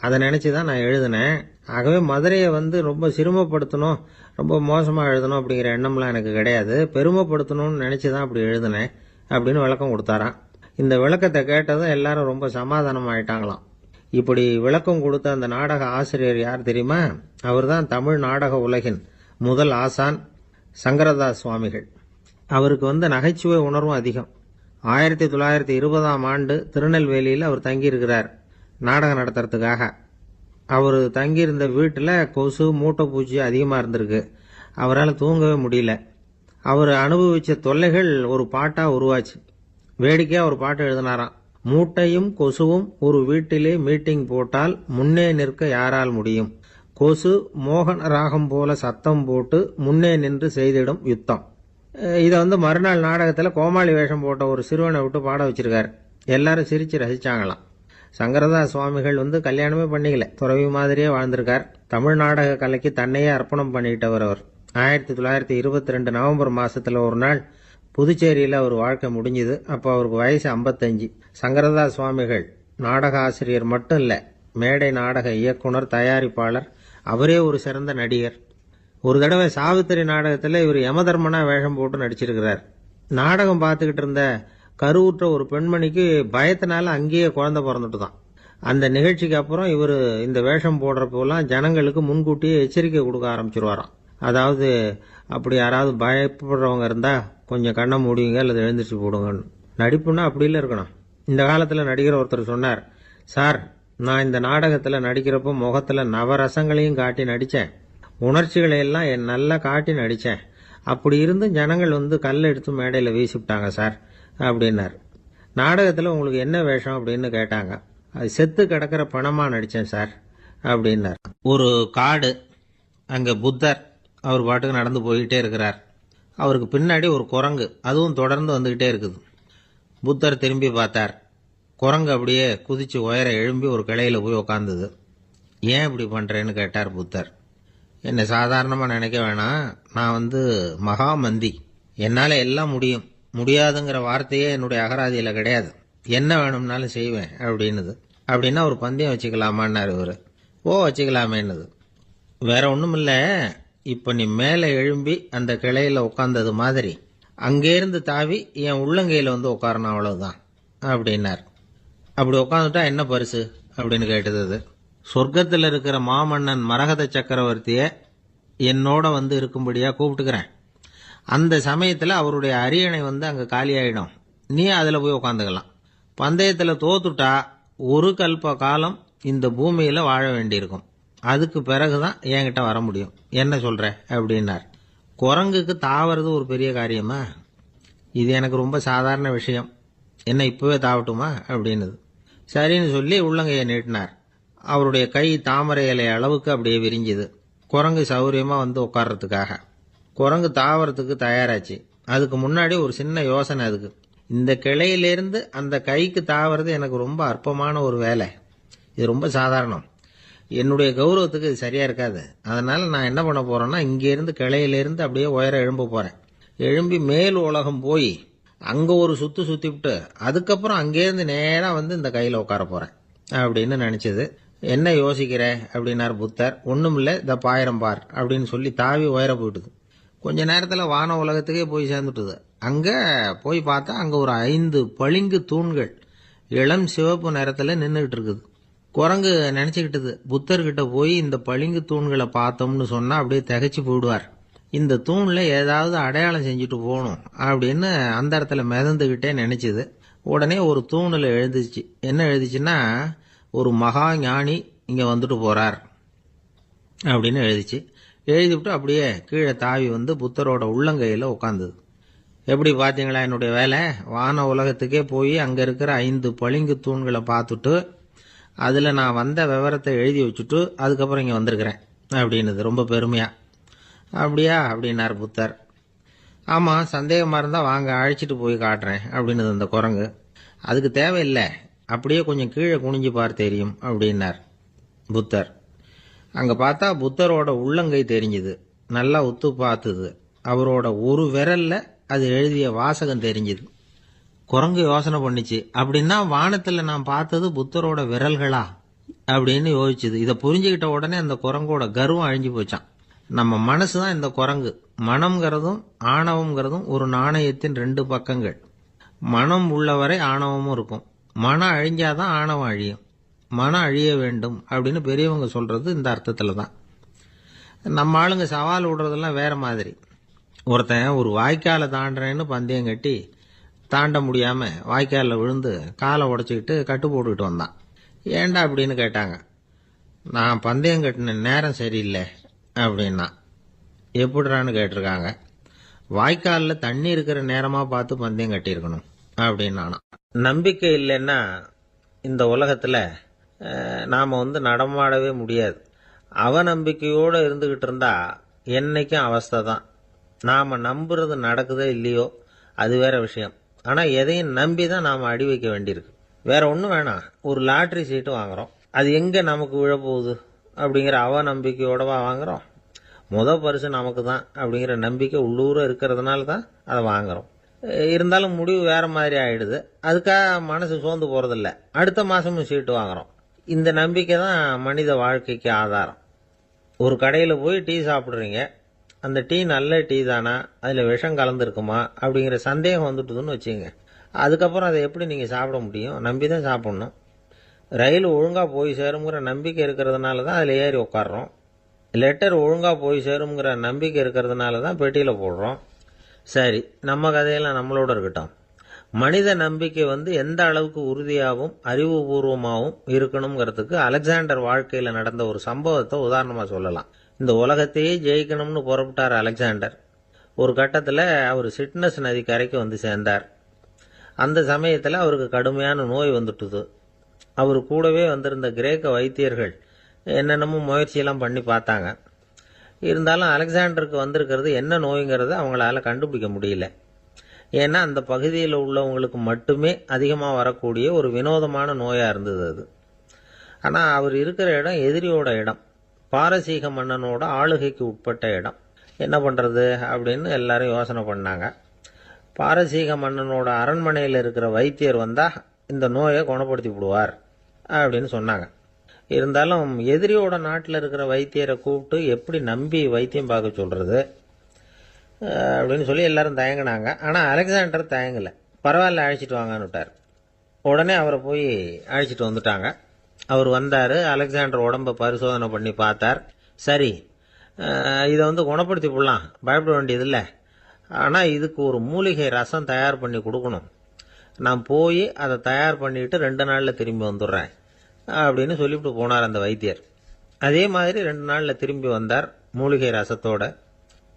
அதை நினச்சி தான் நான் எழுதினேன். ஆகவே மதுரையை ரொம்ப சிரமப்படுத்தணும், ரொம்ப மோசமாக எழுதணும் அப்படிங்கிற எண்ணம்லாம் எனக்கு கிடையாது. பெருமைப்படுத்தணும்னு நினச்சி தான் அப்படி எழுதினேன் அப்படின்னு விளக்கம் கொடுத்தாராம். இந்த விளக்கத்தை கேட்டதும் எல்லாரும் ரொம்ப சமாதானம் ஆயிட்டாங்களாம். இப்படி விளக்கம் கொடுத்த அந்த நாடக ஆசிரியர் யார் தெரியுமா? அவர் தான் தமிழ் நாடக உலகின் முதல் ஆசான் சங்கரதாஸ் சுவாமிகள். அவருக்கு நகைச்சுவை உணர்வும் அதிகம். 1920ஆம் ஆண்டு திருநெல்வேலியில் அவர் தங்கியிருக்கிறார் நாடகம் நடத்துறதுக்காக. அவர் தங்கியிருந்த வீட்டில் கொசு மூட்டை பூச்சி அதிகமாக இருந்திருக்கு. அவரால் தூங்கவே முடியல. அவர் அனுபவித்த தொல்லைகள் ஒரு பாட்டாக உருவாச்சு. வேடிக்கையாக ஒரு பாட்டு எழுதினாராம். மூட்டையும் கொசுவும் ஒரு வீட்டிலே மீட்டிங் போட்டால் முன்னே நிற்க யாரால் முடியும்? கொசு மோகன ராகம் போல சத்தம் போட்டு முன்னே நின்று செய்திடும் யுத்தம். இதை மறுநாள் நாடகத்தில் கோமாளி வேஷம் போட்ட ஒரு சிறுவனை விட்டு பாட வச்சிருக்காரு. எல்லாரும் சிரிச்சு ரசிச்சாங்களாம். சங்கரதாஸ் சுவாமிகள் கல்யாணமே பண்ணிக்கல, துறவி மாதிரியே வாழ்ந்திருக்கார். தமிழ் நாடக கலைக்கு தன்னையே அர்ப்பணம் பண்ணிட்டவர் அவர். 1922 நவம்பர் மாசத்துல ஒரு நாள் புதுச்சேரியில் அவர் வாழ்க்கை முடிஞ்சுது. அப்போ அவருக்கு வயசு 55. சங்கரதாஸ் சுவாமிகள் நாடக ஆசிரியர் மட்டும் இல்லை, மேடை நாடக இயக்குனர், தயாரிப்பாளர், அவரே ஒரு சிறந்த நடிகர். ஒரு தடவை சாவித்திரி நாடகத்தில் இவர் யமதர்மனா வேஷம் போட்டு நடிச்சிருக்கிறார். நாடகம் பார்த்துக்கிட்டு இருந்த கருவுற்ற ஒரு பெண்மணிக்கு பயத்தினால அங்கேயே குழந்தை பிறந்துட்டு தான். அந்த நிகழ்ச்சிக்கு அப்புறம் இவர் இந்த வேஷம் போடுறப்போலாம் ஜனங்களுக்கு முன்கூட்டியே எச்சரிக்கை கொடுக்க ஆரம்பிச்சிருவாராம். அதாவது அப்படி யாராவது பயப்படுறவங்க இருந்தா கொஞ்சம் கண்ணை மூடிங்க அல்லது எழுந்திரிச்சு போடுங்கன்னு. நடிப்புன்னா அப்படிலாம் இருக்கணும். இந்த காலத்தில் நடிகர் ஒருத்தர் சொன்னார், சார் நான் இந்த நாடகத்தில் நடிக்கிறப்போ முகத்தில் நவரசங்களையும் காட்டி நடித்தேன், உணர்ச்சிகளை எல்லாம் நல்லா காட்டி நடித்தேன். அப்படி இருந்து ஜனங்கள் கல்லை எடுத்து மேடையில் வீசிவிட்டாங்க சார் அப்படின்னார். நாடகத்தில் உங்களுக்கு என்ன வேஷம் அப்படின்னு கேட்டாங்க. அது செத்து கிடக்கிற பணமாக நடித்தேன் சார் அப்படின்னார். ஒரு காடு, அங்கே புத்தர் அவர் பாட்டுக்கு நடந்து போய்கிட்டே இருக்கிறார். அவருக்கு பின்னாடி ஒரு குரங்கு, அதுவும் தொடர்ந்து வந்துக்கிட்டே இருக்குது. புத்தர் திரும்பி பார்த்தார். குரங்கு அப்படியே குதிச்சு உயர எழும்பி ஒரு கிளையில் போய் உக்காந்துது. ஏன் இப்படி பண்ணுறேன்னு கேட்டார் புத்தர். என்னை சாதாரணமாக நினைக்க வேணாம், நான் மகாமந்தி, என்னால் எல்லாம் முடியும், முடியாதுங்கிற வார்த்தையே என்னுடைய அகராதியில் கிடையாது, என்ன வேணும்னாலும் செய்வேன் அப்படின்னுது. அப்படின்னா ஒரு பந்தயம் வச்சுக்கலாமான்னாரு இவர். ஓ வச்சுக்கலாமேன்னுது. வேற ஒன்றும் இல்லை, இப்போ நீ மேலே எழும்பி அந்த கிளையில் உட்காந்தது மாதிரி அங்கேருந்து தாவி என் உள்ளங்கையில் உட்காரணும், அவ்வளவுதான் அப்படின்னார். அப்படி உட்காந்துட்டா என்ன பரிசு அப்படின்னு கேட்டது அது. சொர்க்கத்தில் இருக்கிற மாமன்னன் மரகத சக்கரவர்த்தியை என்னோட இருக்கும்படியாக கூப்பிட்டுக்கிறேன். அந்த சமயத்தில் அவருடைய அரியணை அங்கே காலியாயிடும், நீ அதில் போய் உட்காந்துக்கலாம். பந்தயத்தில் தோத்துட்டா ஒரு கல்ப காலம் இந்த பூமியில் வாழ வேண்டியிருக்கும், அதுக்கு பிறகுதான் என்கிட்ட வர முடியும், என்ன சொல்ற அப்படின்னார். குரங்குக்கு தாவறது ஒரு பெரிய காரியமா? இது எனக்கு ரொம்ப சாதாரண விஷயம், என்ன இப்பவே தாவட்டுமா அப்படின்னுது. சரின்னு சொல்லி உள்ளங்கையை நீட்டினார். அவருடைய கை தாமரை இலை அளவுக்கு அப்படியே விரிஞ்சுது. குரங்கு சௌரியமா உட்கார்றதுக்காக. குரங்கு தாவறதுக்கு தயாராச்சு. அதுக்கு முன்னாடி ஒரு சின்ன யோசனை. அதுக்கு இந்த கிளையிலிருந்து அந்த கைக்கு தாவறது எனக்கு ரொம்ப அற்பமான ஒரு வேலை, இது ரொம்ப சாதாரணம், என்னுடைய கௌரவத்துக்கு இது சரியா இருக்காது. அதனால நான் என்ன பண்ண போறேன்னா, இங்கேருந்து கிளையிலிருந்து அப்படியே உயர எழும்ப போறேன். எழும்பி மேல் உலகம் போய் அங்க ஒரு சுத்து சுத்திவிட்டு அதுக்கப்புறம் அங்கேருந்து நேரா இந்த கையில உட்கார போறேன் அப்படின்னு நினைச்சது. என்ன யோசிக்கிற அப்படின்னார் புத்தர். ஒண்ணுமில்ல, இந்த பாயிரம் பார் அப்படின்னு சொல்லி தாவி உயர போயிட்டுது. கொஞ்ச நேரத்துல வான உலகத்துக்கே போய் சேர்ந்துட்டுது. அங்க போய் பார்த்தா அங்க ஒரு 5 பளிங்கு தூண்கள் இளம் சிவப்பு நிறத்துல நின்றுகிட்டு இருக்குது. குரங்கு நினைச்சுக்கிட்டது, புத்தர்கிட்ட போய் இந்த பளிங்கு தூண்களை பார்த்தோம்னு சொன்னா அப்படியே திகைச்சு போயிடுவார், இந்த தூண்ல ஏதாவது அடையாளம் செஞ்சுட்டு போகணும் அப்படின்னு அந்த இடத்துல மிதந்துகிட்டே நினைச்சுது. உடனே ஒரு தூணில் எழுதிச்சு. என்ன எழுதிச்சுன்னா, ஒரு மகா ஞானி இங்க வந்துட்டு போறார் அப்படின்னு எழுதிச்சு. எழுதிவிட்டு அப்படியே கீழே தாவி புத்தரோட உள்ளங்கையில உட்காந்துது. எப்படி பார்த்தீங்களா என்னுடைய வேலை? வான உலகத்துக்கே போய் அங்க இருக்கிற 5 பளிங்கு தூண்களை பார்த்துட்டு அதுல நான் வந்த விவரத்தை எழுதி வச்சுட்டு அதுக்கப்புறம் இங்க வந்திருக்கிறேன் அப்படின்னுது ரொம்ப பெருமையா. அப்படியா அப்படின்னார் புத்தர். ஆமா, சந்தேகமா இருந்தா வாங்க அழைச்சிட்டு போய் காட்டுறேன் அப்படின்னுது அந்த குரங்கு. அதுக்கு தேவையில்லை, அப்படியே கொஞ்சம் கீழே குனிஞ்சு பார் தெரியும் அப்படின்னார் புத்தர். அங்க பார்த்தா புத்தரோட உள்ளங்கை தெரிஞ்சுது. நல்லா உத்து பார்த்துது. அவரோட ஒரு விரல்ல அது எழுதிய வாசகம் தெரிஞ்சுது. குரங்கு யோசனை பண்ணிச்சு, அப்படின்னா வானத்தில் நான் பார்த்தது புத்தரோட விரல்களா அப்படின்னு யோசிச்சுது. இதை புரிஞ்சுக்கிட்ட உடனே அந்த குரங்கோட கர்வம் அழிஞ்சு போச்சான். நம்ம மனசு தான் இந்த குரங்கு. மனம்ங்கிறதும் ஆணவம்ங்கிறதும் ஒரு நாணயத்தின் ரெண்டு பக்கங்கள். மனம் உள்ளவரை ஆணவமும் இருக்கும். மனம் அழிஞ்சாதான் ஆணவம் அழியும். மனம் அழிய வேண்டும் அப்படின்னு பெரியவங்க சொல்றது இந்த அர்த்தத்தில் தான். நம்ம ஆளுங்க சவால் விடுறதெல்லாம் வேற மாதிரி. ஒருத்தன் ஒரு வாய்க்காலை தாண்டுறேன்னு பந்தயம் கட்டி தாண்ட முடியாம வாய்க்காலில் விழுந்து காலை உடைச்சிக்கிட்டு கட்டு போட்டுக்கிட்டு வந்தான். ஏண்டா அப்படின்னு கேட்டாங்க. நான் பந்தயம் கட்டின நேரம் சரியில்லை அப்படின்னா. எப்படிறான்னு கேட்டிருக்காங்க. வாய்க்காலில் தண்ணி இருக்கிற நேரமாக பார்த்து பந்தயம் கட்டியிருக்கணும் அப்படின்னானா. நம்பிக்கை இல்லைன்னா இந்த உலகத்தில் நாம் நடமாடவே முடியாது. அவநம்பிக்கையோடு இருந்துக்கிட்டு இருந்தா என்னைக்கும் அவஸ்தை தான். நாம் நம்புறது நடக்குதோ இல்லையோ அது வேற விஷயம். ஆனால் எதையும் நம்பி தான் நாம் அடி வைக்க வேண்டியிருக்கு. வேற ஒன்றும் வேணாம். ஒரு லாட்ரி சீட்டு வாங்குறோம். அது எங்கே நமக்கு விழப்போகுது அப்படிங்கிற அவநம்பிக்கையோடவா வாங்குறோம். பரிசு நமக்கு தான் அப்படிங்கிற நம்பிக்கை உள்ளூர இருக்கிறதுனால தான் அதை வாங்குறோம். இருந்தாலும் முடிவு வேற மாதிரி ஆயிடுது. அதுக்காக மனசு சோர்ந்து போறதில்ல. அடுத்த மாசமும் சீட்டு வாங்குறோம். இந்த நம்பிக்கை தான் மனித வாழ்க்கைக்கு ஆதாரம். ஒரு கடையில் போய் டீ சாப்பிட்றீங்க. அந்த டீ நல்ல டீ தானா, அதில் விஷம் கலந்துருக்குமா அப்படிங்கிற சந்தேகம் வந்துட்டுதுன்னு வச்சுங்க. அதுக்கப்புறம் அதை எப்படி நீங்கள் சாப்பிட முடியும்? நம்பி தான் சாப்பிட்ணும். ரயில் ஒழுங்காக போய் சேருங்கிற நம்பிக்கை இருக்கிறதுனால தான் அதில் ஏறி உட்காடுறோம். லெட்டர் ஒழுங்காக போய் சேருங்கிற நம்பிக்கை இருக்கிறதுனால தான் பெட்டியில் போடுறோம். சரி, நம்ம கதையெல்லாம் நம்மளோட இருக்கட்டும். மனித நம்பிக்கை எந்த அளவுக்கு உறுதியாகவும் அறிவுபூர்வமாகவும் இருக்கணுங்கிறதுக்கு அலெக்சாண்டர் வாழ்க்கையில் நடந்த ஒரு சம்பவத்தை உதாரணமாக சொல்லலாம். இந்த உலகத்தையே ஜெயிக்கணும்னு புறப்பட்டார் அலெக்சாண்டர். ஒரு கட்டத்தில் அவர் சிட்னஸ் நதி கரைக்கு சேர்ந்தார். அந்த சமயத்தில் அவருக்கு கடுமையான நோய் வந்துட்டுது. அவர் கூடவே வந்திருந்த கிரேக்க வைத்தியர்கள் என்னென்னமோ முயற்சியெல்லாம் பண்ணி பார்த்தாங்க. இருந்தாலும் அலெக்சாண்டருக்கு வந்திருக்கிறது என்ன நோய்ங்கிறத அவங்களால கண்டுபிடிக்க முடியல. ஏன்னா அந்த பகுதியில் உள்ளவங்களுக்கு மட்டுமே அதிகமாக வரக்கூடிய ஒரு வினோதமான நோயாக இருந்தது அது. ஆனால் அவர் இருக்கிற இடம் எதிரியோட இடம். பாரசீக மன்னனோட ஆளுகைக்கு உட்பட்ட இடம். என்ன பண்ணுறது அப்படின்னு எல்லாரும் யோசனை பண்ணாங்க. பாரசீக மன்னனோட அரண்மனையில் இருக்கிற வைத்தியர் வந்தால் இந்த நோயை குணப்படுத்தி விடுவார் அப்படின்னு சொன்னாங்க. இருந்தாலும் எதிரியோட நாட்டில் இருக்கிற வைத்தியரை கூப்பிட்டு எப்படி நம்பி வைத்தியம் பார்க்க சொல்கிறது அப்படின்னு சொல்லி எல்லாரும் தயங்கினாங்க. ஆனால் அலெக்சாண்டர் தயங்கலை. பரவாயில்ல, அழைச்சிட்டு வாங்கன்னு விட்டார். உடனே அவரை போய் அழைச்சிட்டு வந்துட்டாங்க. அவர் வந்தார். அலெக்சாண்டர் உடம்பை பரிசோதனை பண்ணி பார்த்தார். சரி, இதை குணப்படுத்தி விடலாம், பயப்பட வேண்டியதில்லை. ஆனால் இதுக்கு ஒரு மூலிகை ரசம் தயார் பண்ணி கொடுக்கணும். நான் போய் அதை தயார் பண்ணிட்டு 2 நாளில் திரும்பி வந்துடுறேன் அப்படின்னு சொல்லிவிட்டு போனார் அந்த வைத்தியர். அதே மாதிரி 2 நாளில் திரும்பி வந்தார் மூலிகை ரசத்தோட.